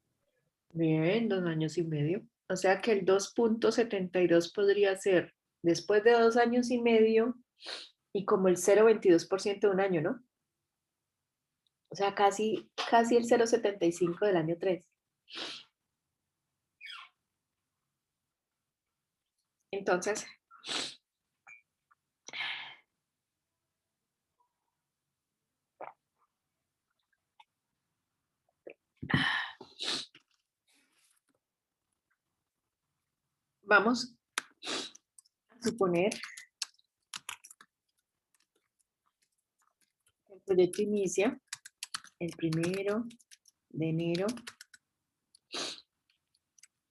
Bien, 2 años y medio. O sea que el 2.72 podría ser después de 2 años y medio y como el 0.22% de un año, ¿no? O sea, casi el 0.75 del año 3. Entonces, vamos a suponer que el proyecto inicia el 1 de enero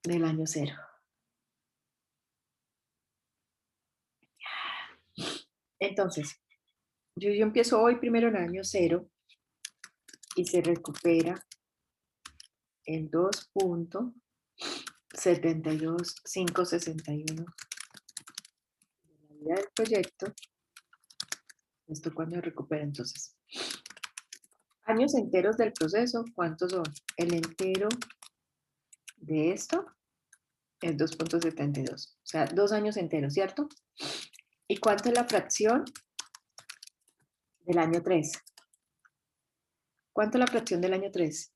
del año 0. Entonces, yo empiezo hoy 1 en el año 0 y se recupera el 2.72561 de la vida del proyecto. ¿Esto cuándo se recupera entonces? Años enteros del proceso, ¿cuántos son? El entero de esto es 2.72, o sea, 2 años enteros, ¿cierto? ¿Y cuánto es la fracción del año 3? ¿Cuánto es la fracción del año 3?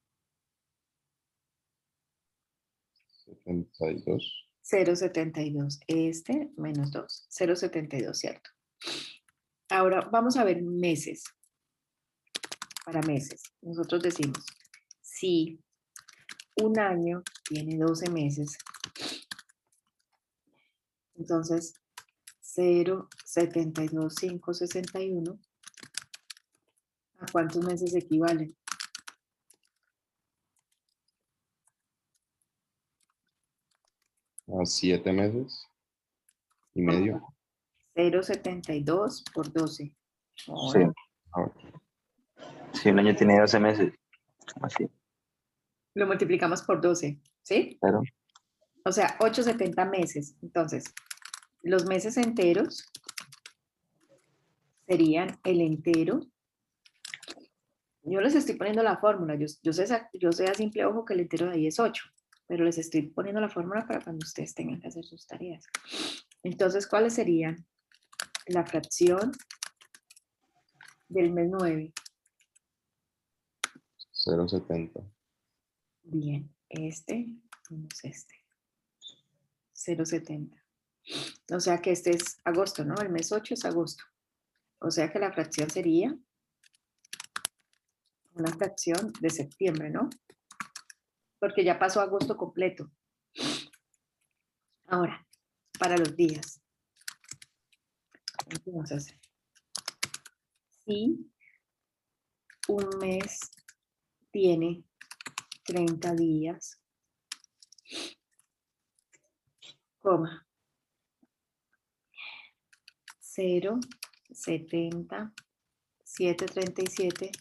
72. 0.72. Este menos 2. 0.72, ¿cierto? Ahora vamos a ver meses. Para meses. Nosotros decimos, si un año tiene 12 meses, entonces 0.72561, ¿a cuántos meses equivale? A 7 meses y medio. 0.72 por 12. Sí. Ahora, A ver. Si un año tiene 12 meses, así, Lo multiplicamos por 12, ¿sí? claro. O sea, 870 meses. Entonces, los meses enteros serían el entero. Yo les estoy poniendo la fórmula. Yo sé a simple ojo que el entero de ahí es 8, pero les estoy poniendo la fórmula para cuando ustedes tengan que hacer sus tareas. Entonces, ¿cuáles serían? La fracción del mes 9. 0,70. Bien, este menos este. 0,70. O sea que este es agosto, ¿no? El mes 8 es agosto. O sea que la fracción sería una fracción de septiembre, ¿no? Porque ya pasó agosto completo. Ahora, para los días. Entonces, si un mes tiene 30 días, coma, 0, 70, 737,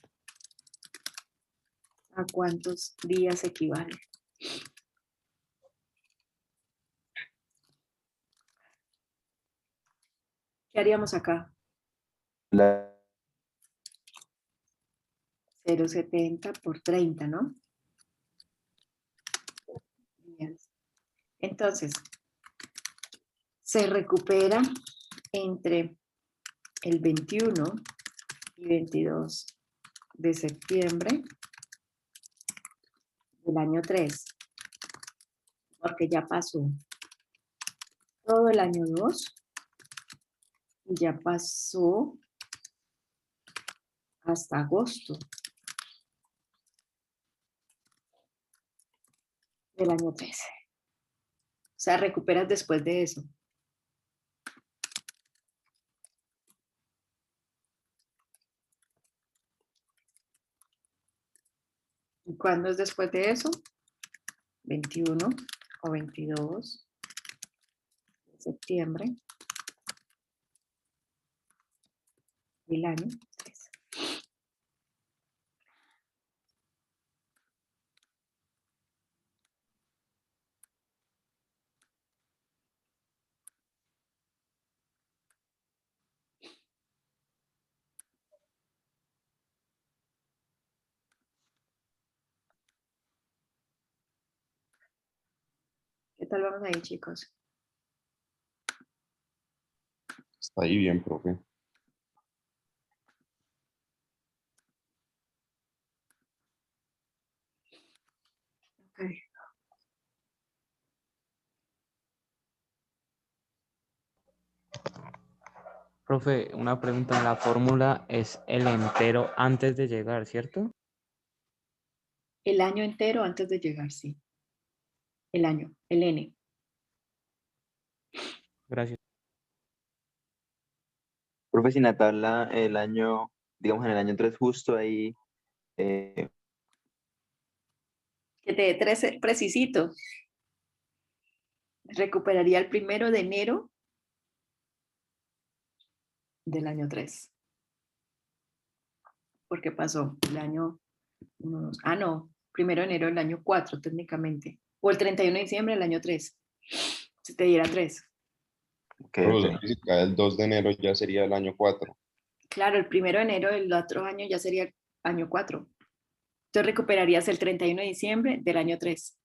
¿a cuántos días equivale? ¿Qué haríamos acá? La, 0,70 por 30, ¿no? Bien. Entonces, se recupera entre el 21 y 22 de septiembre del año 3, porque ya pasó todo el año 2 y ya pasó hasta agosto del año 13. O sea, recuperas después de eso. ¿Y cuándo es después de eso? 21 o 22 de septiembre del año 3. ¿Qué tal vamos ahí, chicos? Está ahí bien, profe. Okay. Profe, una pregunta. La fórmula es el entero antes de llegar, ¿cierto? El año entero antes de llegar, sí. El año, el N. Gracias. profe, si en la tabla, el año, digamos en el año 3 justo ahí, Que te dé 13 precisito. Recuperaría el 1 de enero del año 3. Porque pasó el año... no, 1 de enero del año 4 técnicamente. O el 31 de diciembre del año 3. Si te diera 3. ok, Pero o ok. sea, que si cae el 2 de enero ya sería el año 4. Claro, el 1 de enero del otro año ya sería el año 4. Entonces recuperarías el 31 de diciembre del año 3.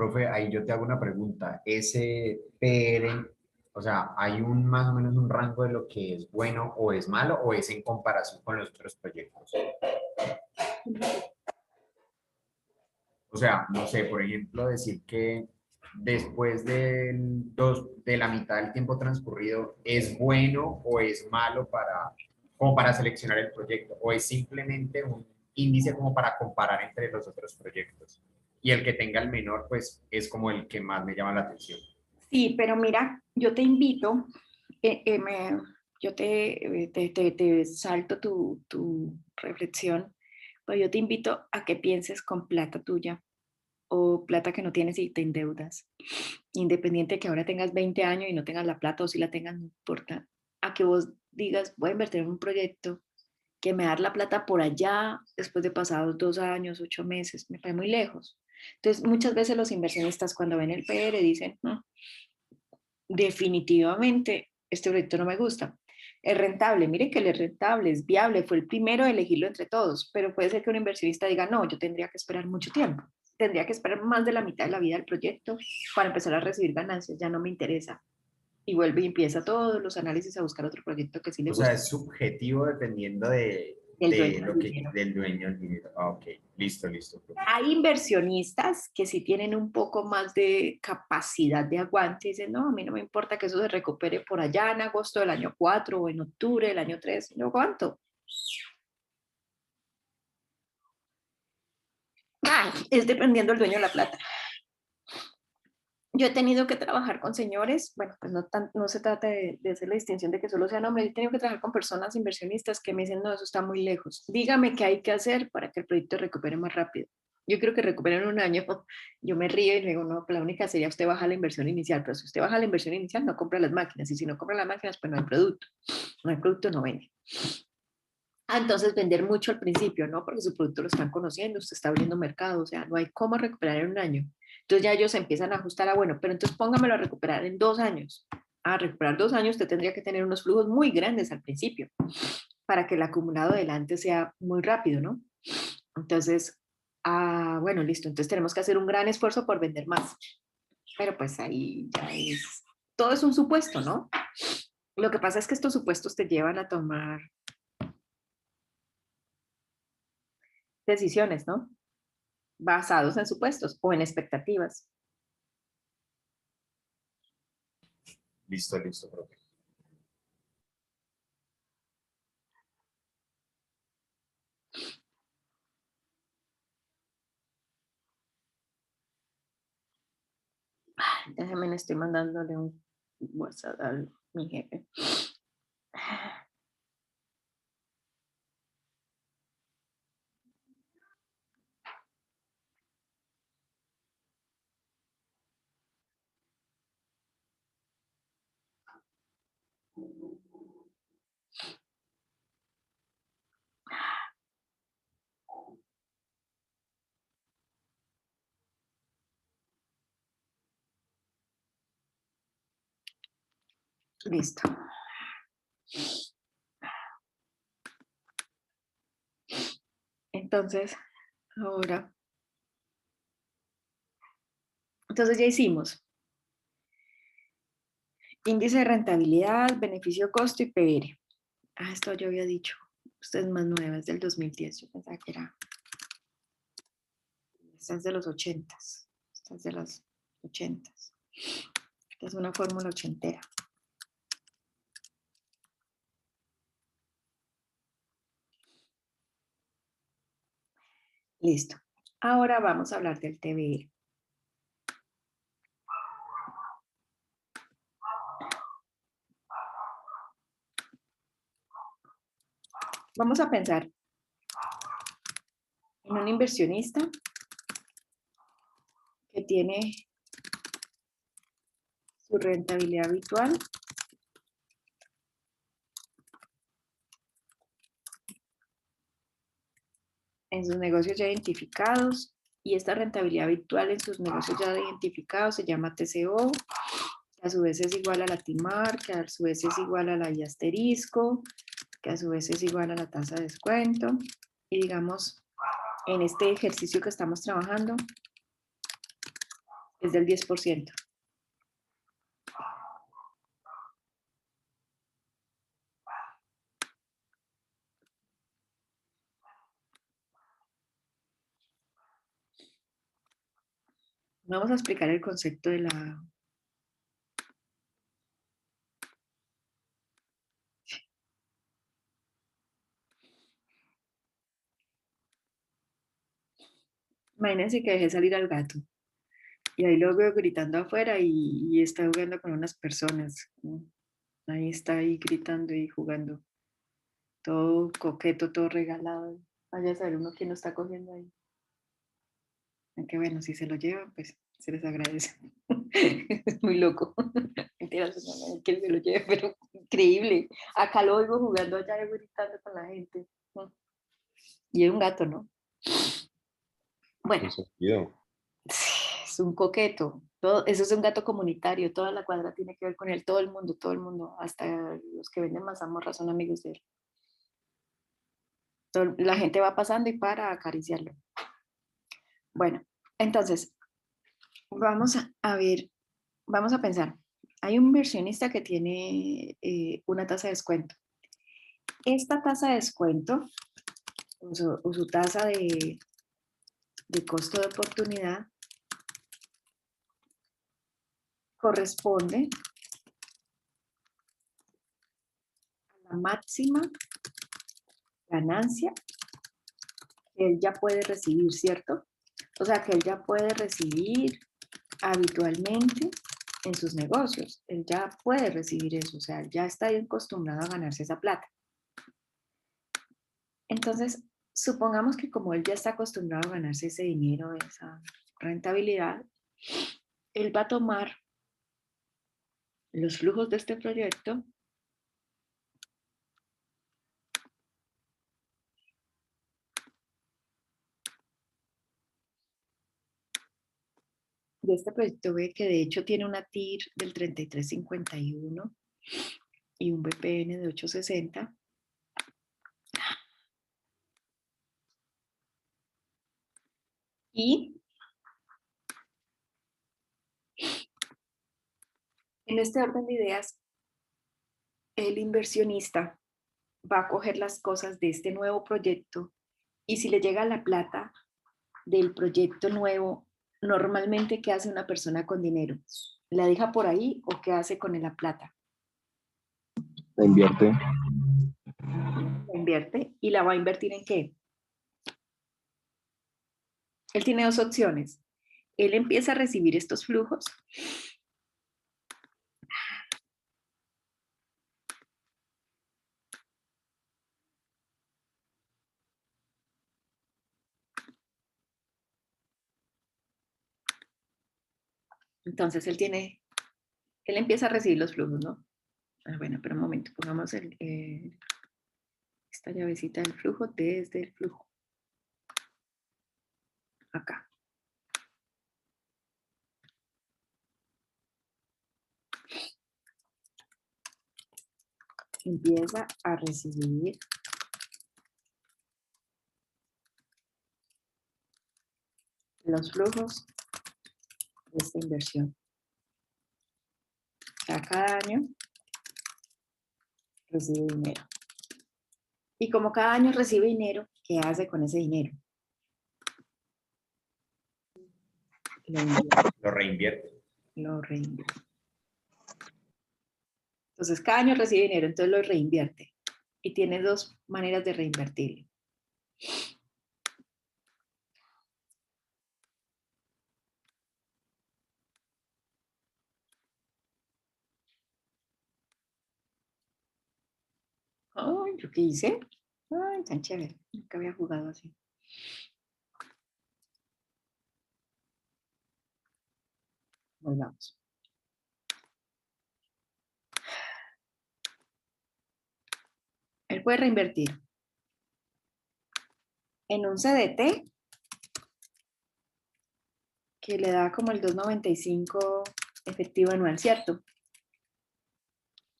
Profe, ahí yo te hago una pregunta. Ese PR, o sea, ¿hay un más o menos un rango de lo que es bueno o es malo o es en comparación con los otros proyectos? O sea, no sé, por ejemplo, decir que después de la mitad del tiempo transcurrido es bueno o es malo como para seleccionar el proyecto, o es simplemente un índice como para comparar entre los otros proyectos. Y el que tenga el menor, pues es como el que más me llama la atención. Sí, pero mira, yo te invito, yo te salto tu reflexión, pero yo te invito a que pienses con plata tuya o plata que no tienes y te endeudas. Independiente de que ahora tengas 20 años y no tengas la plata o si la tengas, no importa. A que vos digas, voy a invertir en un proyecto que me da la plata por allá después de pasados 2 años, 8 meses, me parece muy lejos. Entonces, muchas veces los inversionistas cuando ven el PR dicen, no, definitivamente este proyecto no me gusta. Es rentable, miren que él es rentable, es viable, fue el primero a elegirlo entre todos, pero puede ser que un inversionista diga, no, yo tendría que esperar mucho tiempo, tendría que esperar más de la mitad de la vida del proyecto para empezar a recibir ganancias, ya no me interesa. Y vuelve y empieza todos los análisis a buscar otro proyecto que sí le O sea, gusta. es subjetivo dependiendo Del dueño de del lo que, dinero. del dueño del dinero. Ah, ok, listo, listo. Hay inversionistas que sí tienen un poco más de capacidad de aguante y dicen, no, a mí no me importa que eso se recupere por allá en agosto del año 4 o en octubre del año 3, yo aguanto. Es dependiendo del dueño de la plata. Yo he tenido que trabajar con señores, bueno, pues no se trata de hacer la distinción de que solo sean hombres, he tenido que trabajar con personas inversionistas que me dicen, no, eso está muy lejos. Dígame qué hay que hacer para que el proyecto recupere más rápido. Yo creo que recupere en un año. Yo me río y digo, no, la única sería usted baja la inversión inicial, pero si usted baja la inversión inicial, no compra las máquinas, y si no compra las máquinas, pues no hay producto. No hay producto, no vende. Entonces vender mucho al principio, ¿no? Porque su producto lo están conociendo, usted está abriendo mercado, o sea, no hay cómo recuperar en un año. Entonces ya ellos empiezan a ajustar a, bueno, pero entonces póngamelo a recuperar en 2 años. A recuperar 2 años, usted tendría que tener unos flujos muy grandes al principio para que el acumulado adelante sea muy rápido, ¿no? Entonces, bueno, listo, entonces tenemos que hacer un gran esfuerzo por vender más. Pero pues ahí ya es, todo es un supuesto, ¿no? Lo que pasa es que estos supuestos te llevan a tomar decisiones, ¿no? Basados en supuestos o en expectativas. Listo, listo, profe. Déjame, le estoy mandándole un WhatsApp a mi jefe. Listo. Entonces, ahora, entonces ya hicimos índice de rentabilidad, beneficio costo y PR. Esto yo había dicho. Esta es más nueva, es del 2010. Yo pensaba que era. Esta es de los 80s. Esta es de los 80s. Esta es una fórmula ochentera. Listo. Ahora vamos a hablar del TBR. Vamos a pensar en un inversionista que tiene su rentabilidad habitual en sus negocios ya identificados, y esta rentabilidad habitual en sus negocios ya identificados se llama TCO, que a su vez es igual a la TIMAR, que a su vez es igual a la I asterisco, que a su vez es igual a la tasa de descuento. Y digamos, en este ejercicio que estamos trabajando, es del 10%. Vamos a explicar el concepto de la... Imagínense que dejé salir al gato y ahí lo veo gritando afuera y está jugando con unas personas. Ahí está ahí gritando y jugando. Todo coqueto, todo regalado. Vaya a saber uno quién lo está cogiendo ahí. Aunque bueno, si se lo llevan, pues se les agradece. Es muy loco. Mentiras, no, que se lo lleve, pero increíble. Acá lo oigo jugando allá y gritando con la gente. Y es un gato, ¿no? Bueno, Con sentido. es un coqueto. Todo, eso es un gato comunitario. Toda la cuadra tiene que ver con él. Todo el mundo, hasta los que venden mazamorra son amigos de él. La gente va pasando y para acariciarlo. Bueno, entonces, vamos a ver, vamos a pensar. Hay un inversionista que tiene una tasa de descuento. Esta tasa de descuento, o su tasa de costo de oportunidad, corresponde a la máxima ganancia que él ya puede recibir, ¿cierto? O sea, que él ya puede recibir habitualmente en sus negocios. Él ya puede recibir eso, o sea, ya está acostumbrado a ganarse esa plata. Entonces, supongamos que como él ya está acostumbrado a ganarse ese dinero, esa rentabilidad, él va a tomar los flujos de este proyecto de este proyecto B, que de hecho tiene una TIR del 3351 y un BPN de 860. Y en este orden de ideas, el inversionista va a coger las cosas de este nuevo proyecto y si le llega la plata del proyecto nuevo, normalmente, ¿qué hace una persona con dinero? ¿La deja por ahí o qué hace con la plata? La invierte. La invierte y la va a invertir ¿en qué? Él tiene dos opciones. Él empieza a recibir estos flujos entonces él empieza a recibir los flujos, ¿no? Bueno, pero un momento, pongamos esta llavecita del flujo desde el flujo. Acá. Empieza a recibir los flujos de esta inversión. O sea, cada año recibe dinero. Y como cada año recibe dinero, ¿qué hace con ese dinero? Lo reinvierte. Lo reinvierte. Entonces, cada año recibe dinero, entonces lo reinvierte. Y tiene dos maneras de reinvertirlo. Ay, ¿yo qué hice? Ay, tan chévere. Nunca había jugado así. Volvamos. Él puede reinvertir en un CDT que le da como el 2.95 efectivo anual, ¿cierto?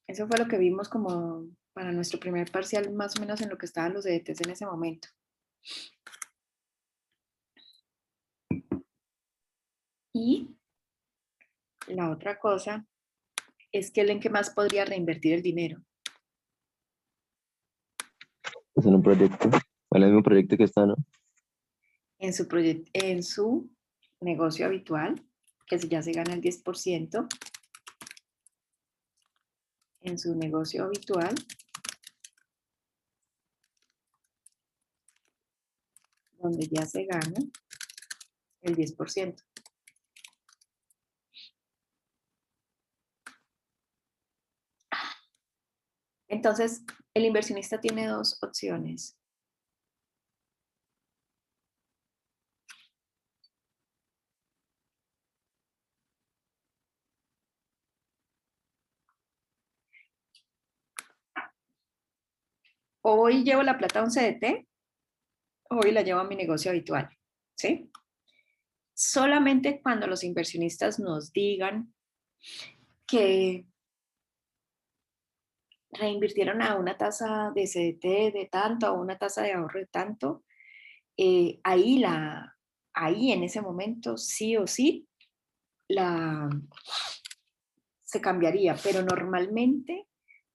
Eso fue lo que vimos como para nuestro primer parcial, más o menos en lo que estaban los CDTs en ese momento. Y la otra cosa es que él en qué más podría reinvertir el dinero. Es en un proyecto. En el mismo proyecto que está, ¿no? En su negocio habitual, que si ya se gana el 10%, en su negocio habitual, donde ya se gana el 10%. Entonces, el inversionista tiene dos opciones. O hoy llevo la plata a un CDT, o hoy la llevo a mi negocio habitual, ¿sí? Solamente cuando los inversionistas nos digan que reinvirtieron a una tasa de CDT de tanto, a una tasa de ahorro de tanto, ahí en ese momento sí o sí se cambiaría, pero normalmente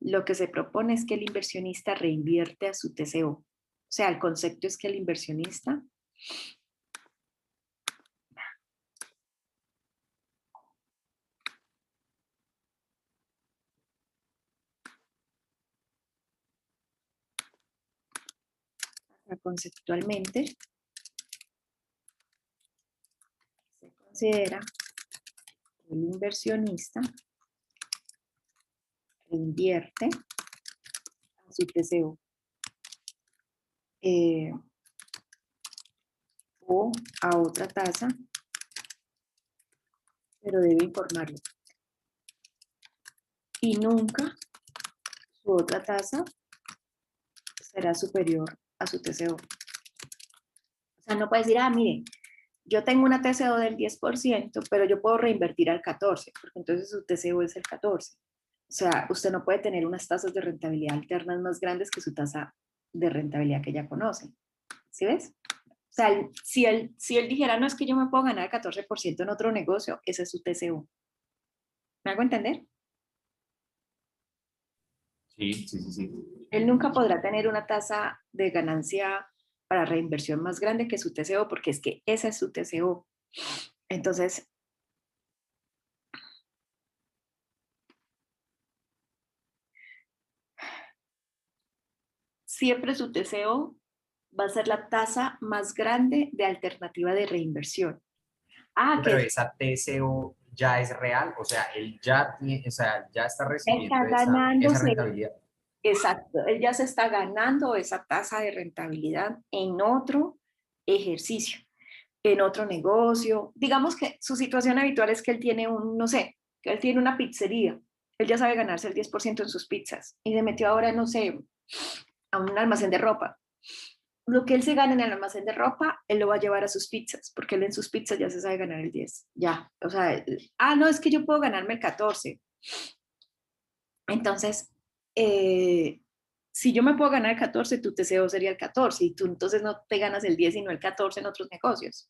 lo que se propone es que el inversionista reinvierte a su TCO. O sea, el concepto es que el inversionista conceptualmente se considera que el inversionista reinvierte a su TCO o a otra tasa, pero debe informarlo. Y nunca su otra tasa será superior a su TCO. O sea, no puede decir, mire, yo tengo una TCO del 10%, pero yo puedo reinvertir al 14%, porque entonces su TCO es el 14%. O sea, usted no puede tener unas tasas de rentabilidad alternas más grandes que su tasa de rentabilidad que ya conoce. ¿Sí ves? O sea, si él dijera, no, es que yo me puedo ganar el 14% en otro negocio, ese es su TCO. ¿Me hago entender? Sí. Él nunca podrá tener una tasa de ganancia para reinversión más grande que su TCO, porque es que esa es su TCO. Entonces, siempre su TCO va a ser la tasa más grande de alternativa de reinversión. Pero esa TCO ya es real, o sea, él ya tiene, o sea, ya está recibiendo está ganando, esa rentabilidad. exacto, él ya se está ganando esa tasa de rentabilidad en otro ejercicio, en otro negocio. Digamos que su situación habitual es que él tiene no sé, que él tiene una pizzería. Él ya sabe ganarse el 10% en sus pizzas y se metió ahora, no sé, a un almacén de ropa. Lo que él se gana en el almacén de ropa, él lo va a llevar a sus pizzas, porque él en sus pizzas ya se sabe ganar el 10. Ya, o sea, no, es que yo puedo ganarme el 14. Entonces, si yo me puedo ganar el 14, tu TCO sería el 14 y tú entonces no te ganas el 10 sino el 14 en otros negocios.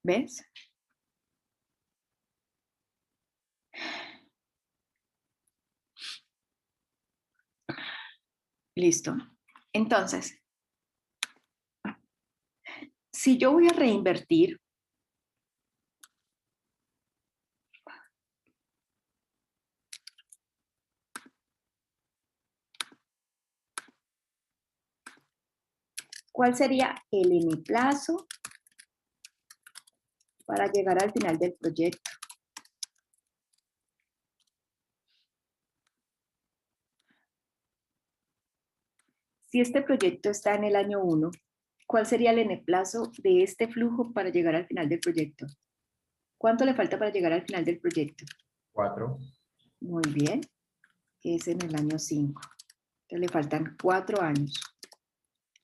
¿Ves? Listo. Entonces, si yo voy a reinvertir, ¿cuál sería el N plazo para llegar al final del proyecto? Si este proyecto está en el año 1, ¿cuál sería el N plazo de este flujo para llegar al final del proyecto? ¿Cuánto le falta para llegar al final del proyecto? 4. Muy bien, es en el año 5. Entonces le faltan 4 años.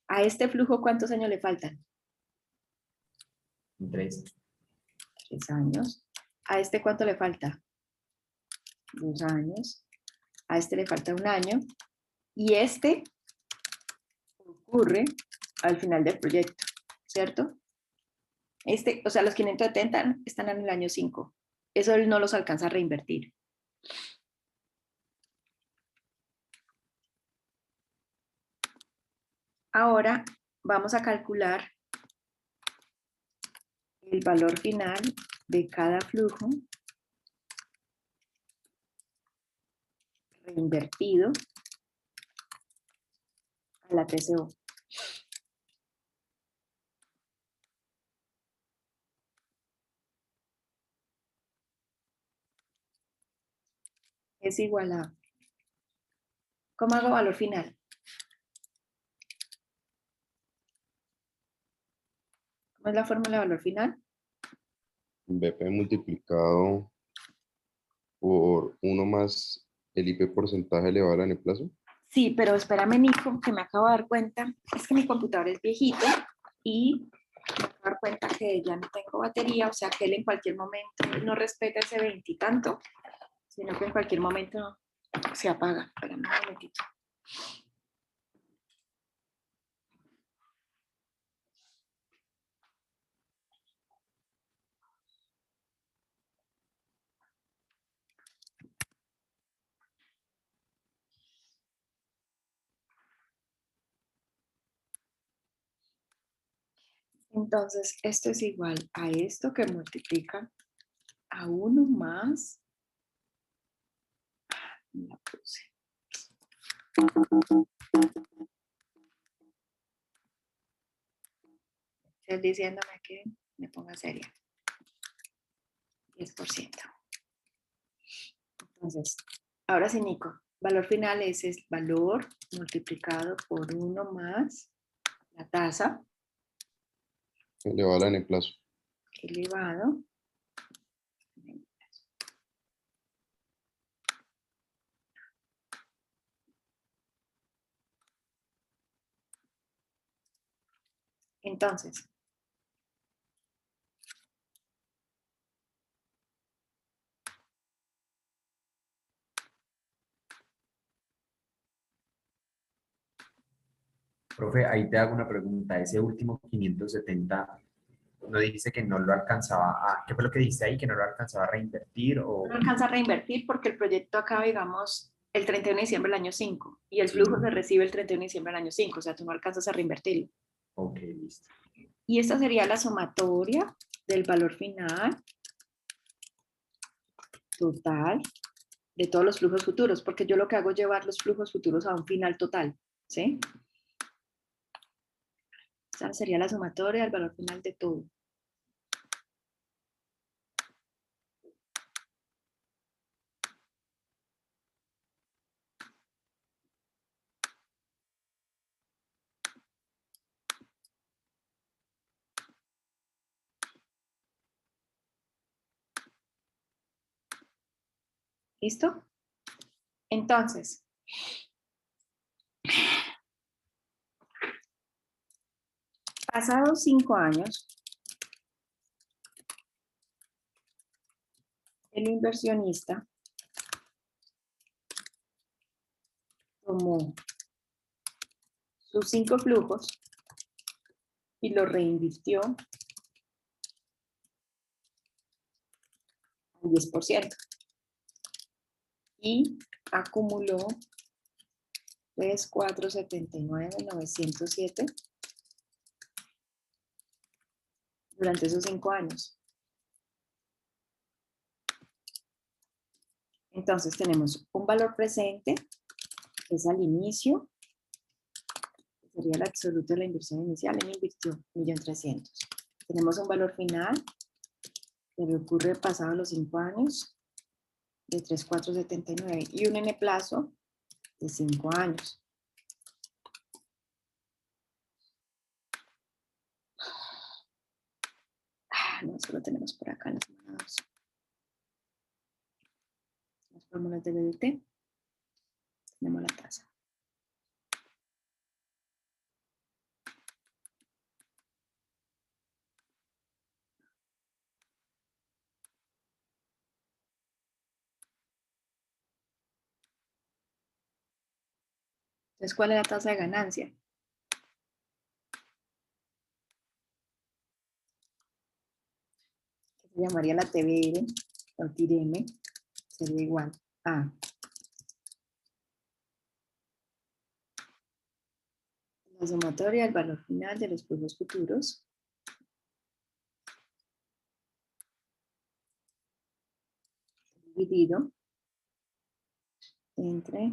¿A este flujo cuántos años le faltan? 3. 3 años. ¿A este cuánto le falta? 2 años. A este le falta 1 año. Y este ocurre al final del proyecto, ¿cierto? O sea, los 570 están en el año 5. Eso él no los alcanza a reinvertir. Ahora vamos a calcular el valor final de cada flujo reinvertido a la TCO. es igual a, ¿cómo hago valor final? ¿Cómo es la fórmula de valor final? BP multiplicado por 1 más el IP porcentaje elevado a la n plazo. Sí, pero espérame, Nico, que me acabo de dar cuenta. Es que mi computador es viejito y me acabo de dar cuenta que ya no tengo batería, o sea que él en cualquier momento no respeta ese 20 y tanto, sino que en cualquier momento se apaga. Espérame un momentito. Entonces, esto es igual a esto que multiplica a 1 más, la puse. Estoy diciéndome que me ponga seria. 10%. Entonces, ahora sí, Nico, valor final es el valor multiplicado por 1 más la tasa Elevado a la n plazo. elevado. Entonces, Profe, ahí te hago una pregunta. Ese último 570 no dice que no lo alcanzaba a, ¿qué fue lo que dice ahí? ¿Que no lo alcanzaba a reinvertir o...? no alcanza a reinvertir porque el proyecto acaba, digamos, el 31 de diciembre del año 5 y el Sí. flujo se recibe el 31 de diciembre del año 5, o sea, tú no alcanzas a reinvertirlo. Ok, listo. Y esta sería la sumatoria del valor final total de todos los flujos futuros, porque yo lo que hago es llevar los flujos futuros a un final total, ¿sí? Esa sería la sumatoria del valor final de todo. ¿Listo? Entonces, pasados 5 años, el inversionista tomó sus 5 flujos y los reinvirtió al 10% y acumuló 3,479,907 durante esos 5 años. Entonces tenemos un valor presente, que es al inicio, que sería el absoluto de la inversión inicial, él invirtió 1.300.000. Tenemos un valor final, que recurre pasado los 5 años, de 3,479 y un n plazo de 5 años. No, eso lo tenemos por acá en las fórmulas. Las fórmulas de BDT. Tenemos la tasa. Entonces, ¿cuál es la tasa de ganancia? Que se llamaría la TBR o TIRM, sería igual a la sumatoria del valor final de los flujos futuros dividido entre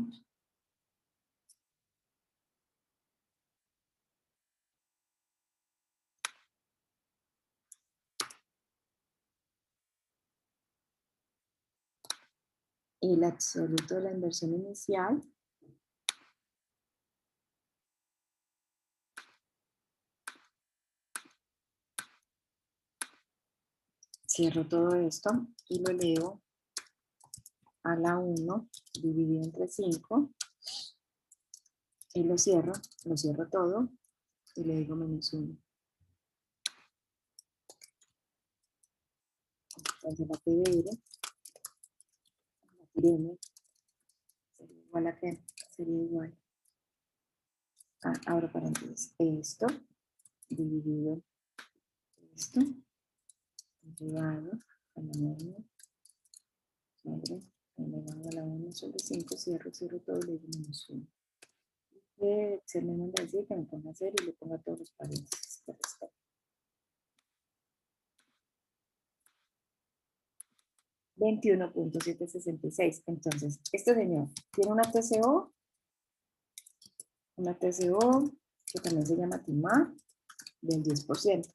el absoluto de la inversión inicial cierro todo esto y lo elevo a la 1 dividido entre 5 y lo cierro todo y le digo menos 1. Entonces la PBR, la TIRM, sería igual a qué? Sería igual a, ahora paréntesis, esto dividido esto, elevado a la 1 sobre elevado a la 1 sobre 5, cierro todo y le digo menos 1. Se me manda a decir que me ponga a hacer y le ponga todos los paréntesis que respeto. $21.766. Entonces, este señor tiene una TCO que también se llama TIMAR del 10%,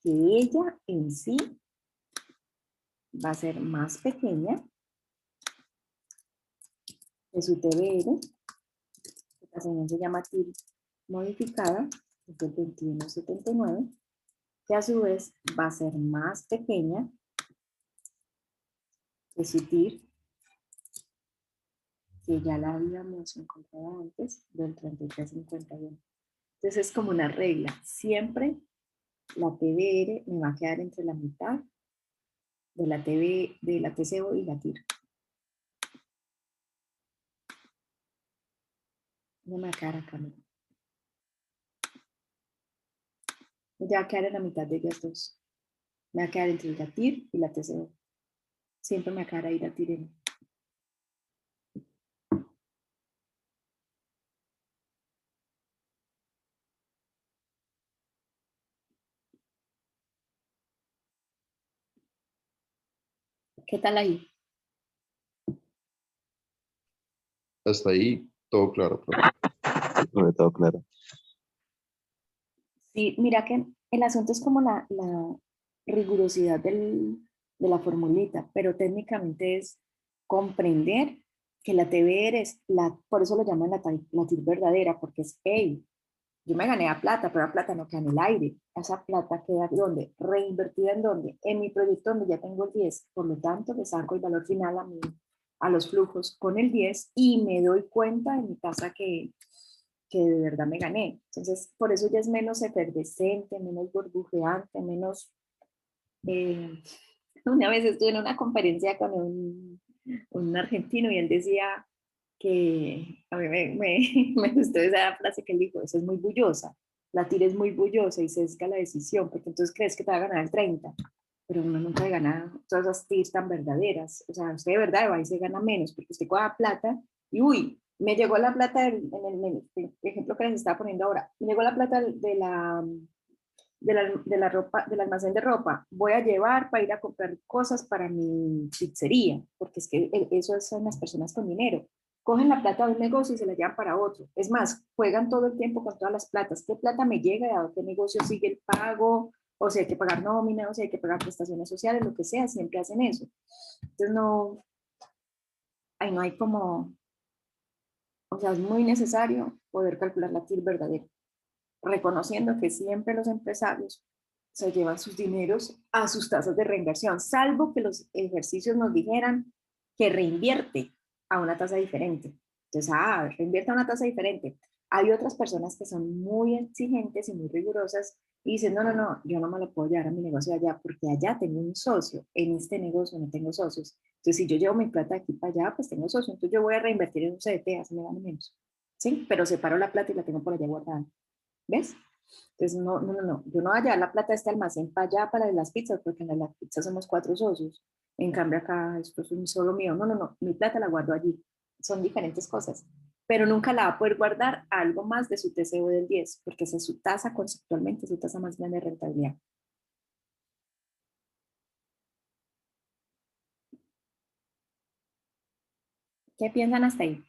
que ella en sí va a ser más pequeña que su TBR, que también se llama TIR modificada, que es del 21.79, que a su vez va a ser más pequeña que su TIR, que ya la habíamos encontrado antes, del 33.51. Entonces es como una regla, siempre la TBR me va a quedar entre la mitad de la TCO y la TIR. No me va a quedar acá, no. Ya va a quedar en la mitad de ellas dos. Me va a quedar entre la TIR y la TCO. Siempre me va a quedar ahí la TIR. ¿Qué tal ahí? Hasta ahí, todo claro, profe. Sobre todo, claro. Sí, mira que el asunto es como la rigurosidad de la formulita, pero técnicamente es comprender que la TBR es por eso lo llaman la TIR verdadera, porque es, hey, yo me gané a plata, pero la plata no queda en el aire. Esa plata queda ¿dónde? Reinvertida en dónde? En mi proyecto donde ya tengo el 10. Por lo tanto, le saco el valor final a los flujos con el 10 y me doy cuenta en mi tasa que de verdad me gané. Entonces, por eso ya es menos efervescente, menos burbujeante, menos... una vez estuve en una conferencia con un argentino y él decía que a mí me gustó esa frase que él dijo, eso es muy bullosa, la tira es muy bullosa y sesga la decisión, porque entonces crees que te va a ganar el 30, pero uno nunca gana todas esas tiras tan verdaderas, o sea, usted de verdad va y se gana menos, porque usted coja plata y uy, me llegó la plata en el ejemplo que les estaba poniendo ahora, me llegó la plata de la ropa, del almacén de ropa, voy a llevar para ir a comprar cosas para mi pizzería, porque es que eso son las personas con dinero. Cogen la plata de un negocio y se la llevan para otro. Es más, juegan todo el tiempo con todas las platas. ¿Qué plata me llega? ¿A qué negocio sigue el pago? O si hay que pagar nómina, o si hay que pagar prestaciones sociales, lo que sea, siempre hacen eso. Entonces no, ahí no hay como, o sea, es muy necesario poder calcular la TIR verdadera, reconociendo que siempre los empresarios se llevan sus dineros a sus tasas de reinversión, salvo que los ejercicios nos dijeran que reinvierte a una tasa diferente. Entonces, reinvierte a una tasa diferente. Hay otras personas que son muy exigentes y muy rigurosas y dicen, no, no, no, yo no me lo puedo llevar a mi negocio allá porque allá tengo un socio, en este negocio no tengo socios. Entonces, si yo llevo mi plata de aquí para allá, pues tengo socio, entonces yo voy a reinvertir en un CDT, así me gano menos. ¿Sí? Pero separo la plata y la tengo por allá guardada. ¿Ves? Entonces, no, no, no, no. Yo no voy a llevar la plata de este almacén para allá, para las pizzas, porque en las pizzas somos 4 socios. En cambio, acá esto es un solo mío. No, no, no. Mi plata la guardo allí. Son diferentes cosas. Pero nunca la va a poder guardar a algo más de su TCO del 10, porque esa es su tasa conceptualmente, su tasa más grande de rentabilidad. ¿Qué piensan hasta ahí?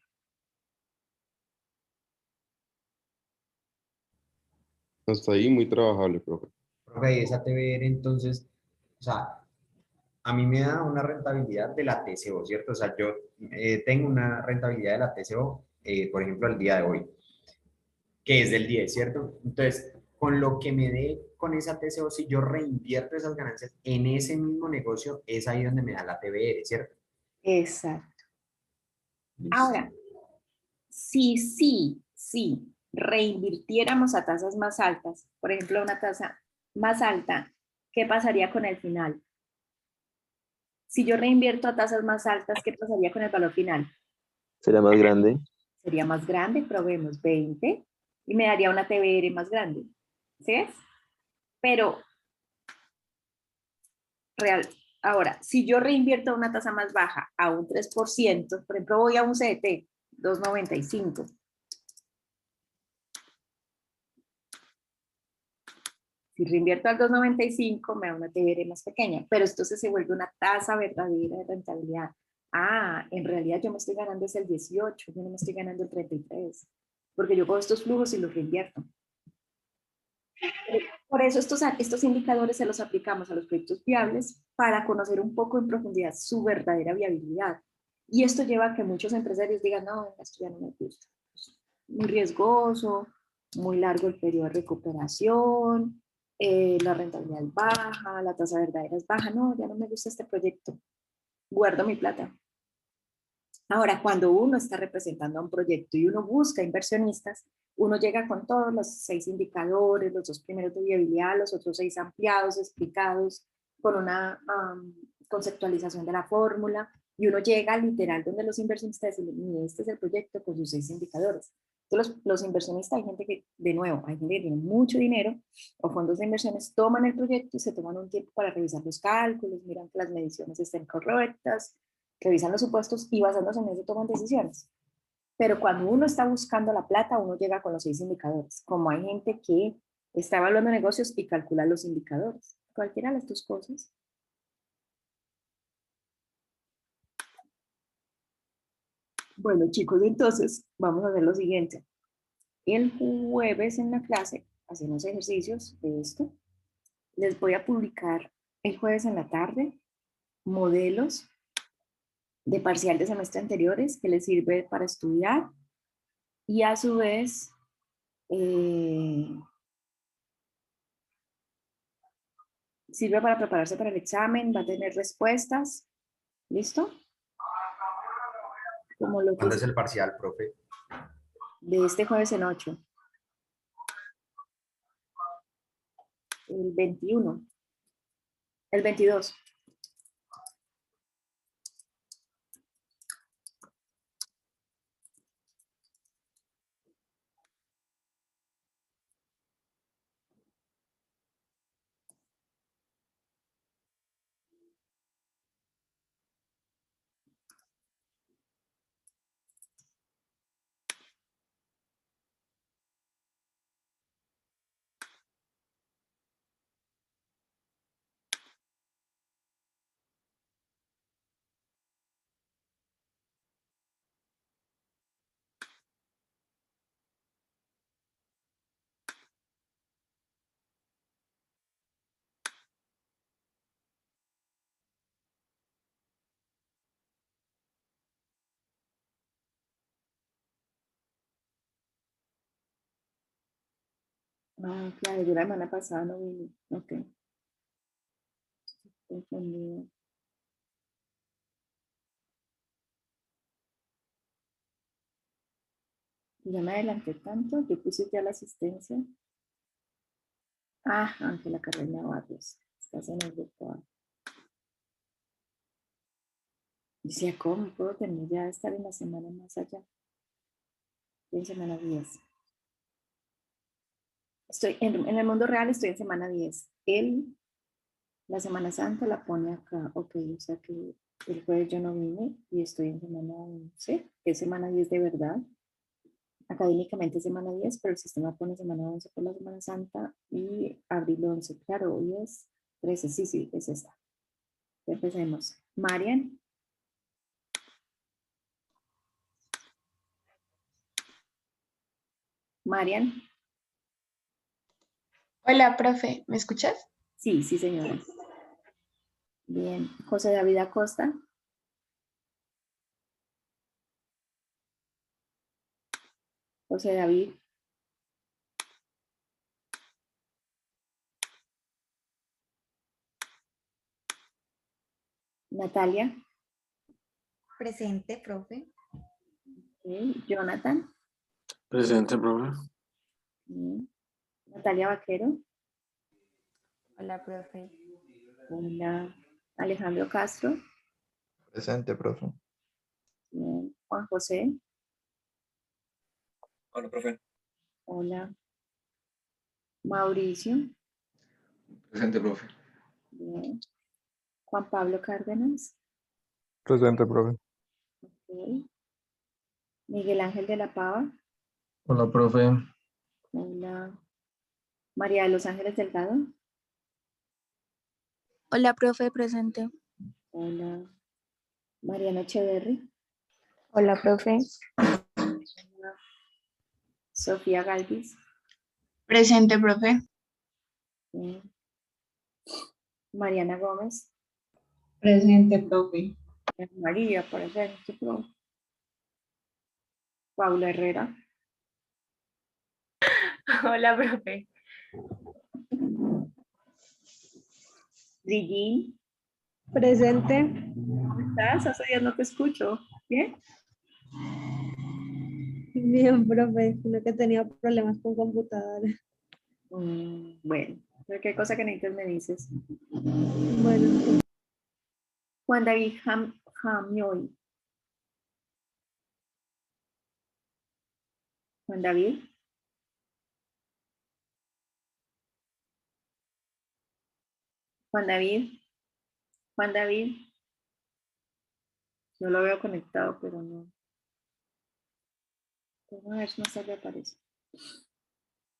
Hasta ahí muy trabajable, profe. Profe, esa TBR entonces, o sea, a mí me da una rentabilidad de la TCO, ¿cierto? O sea, yo tengo una rentabilidad de la TCO, por ejemplo, al día de hoy, que es del 10, ¿cierto? Entonces, con lo que me dé con esa TCO, si yo reinvierto esas ganancias en ese mismo negocio, es ahí donde me da la TBR, ¿cierto? Exacto. Listo. Ahora, si reinvirtiéramos a tasas más altas, por ejemplo, una tasa más alta, ¿qué pasaría con el final? Si yo reinvierto a tasas más altas, ¿qué pasaría con el valor final? ¿Sería más grande? Sería más grande, probemos 20 y me daría una TBR más grande. ¿Sí ves? Pero real, ahora, si yo reinvierto a una tasa más baja, a un 3%, por ejemplo, voy a un CDT, 2,95. Si reinvierto al 2,95 me da una TBR más pequeña, pero entonces se vuelve una tasa verdadera de rentabilidad. Ah, en realidad yo me estoy ganando es el 18, yo no me estoy ganando el 33, porque yo cojo estos flujos y los reinvierto. Por eso estos indicadores se los aplicamos a los proyectos viables para conocer un poco en profundidad su verdadera viabilidad. Y esto lleva a que muchos empresarios digan, no, esto ya no me gusta. Muy riesgoso, muy largo el periodo de recuperación, la rentabilidad es baja, la tasa verdadera es baja, no, ya no me gusta este proyecto, guardo mi plata. Ahora, cuando uno está representando a un proyecto y uno busca inversionistas, uno llega con todos los 6 indicadores, los 2 primeros de viabilidad, los otros 6 ampliados, explicados, con una conceptualización de la fórmula, y uno llega literal donde los inversionistas dicen, este es el proyecto con sus 6 indicadores. Entonces, los inversionistas, hay gente que, de nuevo, hay gente que tiene mucho dinero, o fondos de inversiones toman el proyecto y se toman un tiempo para revisar los cálculos, miran que las mediciones estén correctas, revisan los supuestos y basándose en eso toman decisiones. Pero cuando uno está buscando la plata, uno llega con los 6 indicadores. Como hay gente que está evaluando negocios y calcula los indicadores. Cualquiera de las dos cosas. Bueno, chicos, entonces vamos a hacer lo siguiente. El jueves en la clase hacemos ejercicios de esto. Les voy a publicar el jueves en la tarde modelos de parcial de semestre anteriores que les sirve para estudiar y a su vez sirve para prepararse para el examen, va a tener respuestas, ¿listo? Como lo que ¿Cuándo es es el parcial, profe? de este jueves en 8, el 21, el 22. Ah, claro, yo la semana pasada no vine. Ok, entendido. Ya me adelanté tanto, yo puse ya la asistencia. Ah, Ángela Carolina Barrios, estás en el grupo A. Decía, ¿cómo puedo tener ya estar en la semana más allá? Estoy en semana 10. Estoy en el mundo real, estoy en semana 10. La Semana Santa la pone acá. Ok, o sea que el jueves yo no vine y estoy en semana 11, que es semana 10 de verdad. Académicamente es semana 10, pero el sistema pone semana 11 por la Semana Santa y abril 11. Claro, hoy es 13, sí, sí, es esta. Ya empecemos. Marian. Marian. Hola, profe, ¿me escuchas? Sí, sí, señora. Bien. José David Acosta. José David. Natalia. Presente, profe. Ok. Jonathan. Presente, profe. Bien. Natalia Vaquero. Hola, profe. Hola. Alejandro Castro. Presente, profe. Bien. Juan José. Hola, profe. Hola. Mauricio. Presente, profe. Bien. Juan Pablo Cárdenas. Presente, profe. Ok. Miguel Ángel de la Pava. Hola, profe. Hola. María de los Ángeles Delgado. Hola, profe, presente. Hola. Mariana Echeverry. Hola, profe. Hola. Sofía Galvis. Presente, profe. Bien. Mariana Gómez. Presente, profe. María, por ejemplo. Paula Herrera. Hola, profe. Lili. Presente. ¿Cómo estás? Hace días no te escucho. ¿Bien? Bien, profe, sino que tenía problemas con computadora. Bueno, cualquier cosa que necesites me dices. Bueno, Juan David Jamioy. Juan David. Juan David. Juan David. Yo lo veo conectado, pero no. Vamos a ver si más tarde aparece.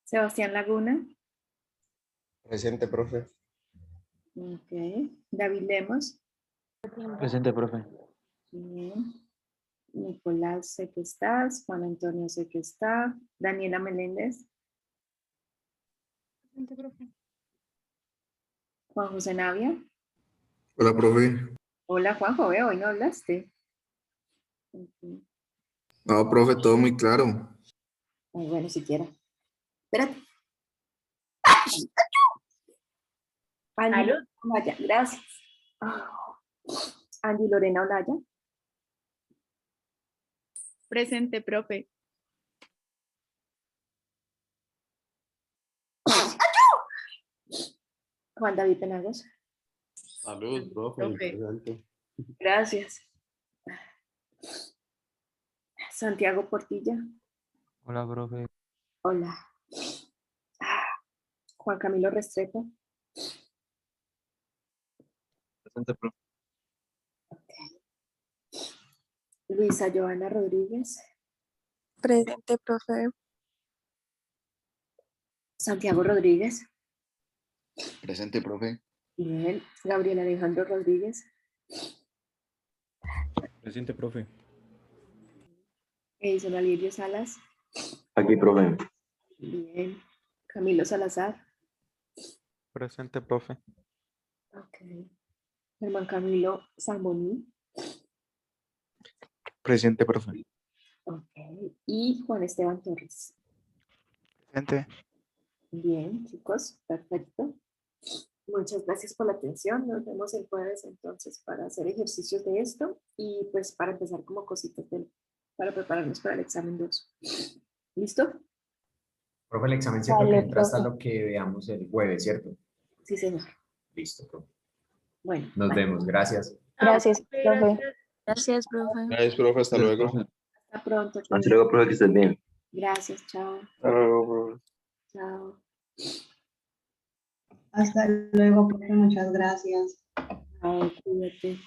Sebastián Laguna. Presente, profe. Ok. David Lemos. Presente, profe. Bien. Nicolás, sé que estás. Juan Antonio, sé que está. Daniela Meléndez. presente, profe. Juan José Navia. Hola, profe. Hola, Juanjo, veo, hoy no hablaste. Ok. No, profe, todo muy claro. Ay, bueno, siquiera. Espérate. Andy Salud. Olaya, gracias. Andy Lorena Olaya. Presente, profe. Juan David Penagos. Salud, profe. Profe. Presente. Gracias. Santiago Portilla. Hola, profe. Hola. Juan Camilo Restrepo. Presente, profe. Luisa Joana Rodríguez. Presente, profe. Santiago Rodríguez. Presente, profe. Bien. Gabriel Alejandro Rodríguez. Presente, profe. Edison Alirio Salas. Aquí, profe. Bien. Camilo Salazar. Presente, profe. Ok. Germán Camilo Zamboni. Presente, profe. Ok. Y Juan Esteban Torres. Presente. Bien, chicos. Perfecto. Muchas gracias por la atención. Nos vemos el jueves entonces para hacer ejercicios de esto y pues para empezar como cositas para prepararnos para el examen 2. ¿Listo? Profe, el examen cierto que Vale, entra hasta profe. lo que veamos el jueves, ¿cierto? Sí, señor. Listo, profe. Bueno, Nos vale. vemos. Gracias. Gracias, profe. Gracias, profe. Gracias, profe. Hasta luego. Hasta pronto. Hasta Pues. luego, profe, que estés bien. Gracias. Chao. Hasta luego, profe. Chao. Hasta luego, profe. Muchas gracias. Chao. Cuídate.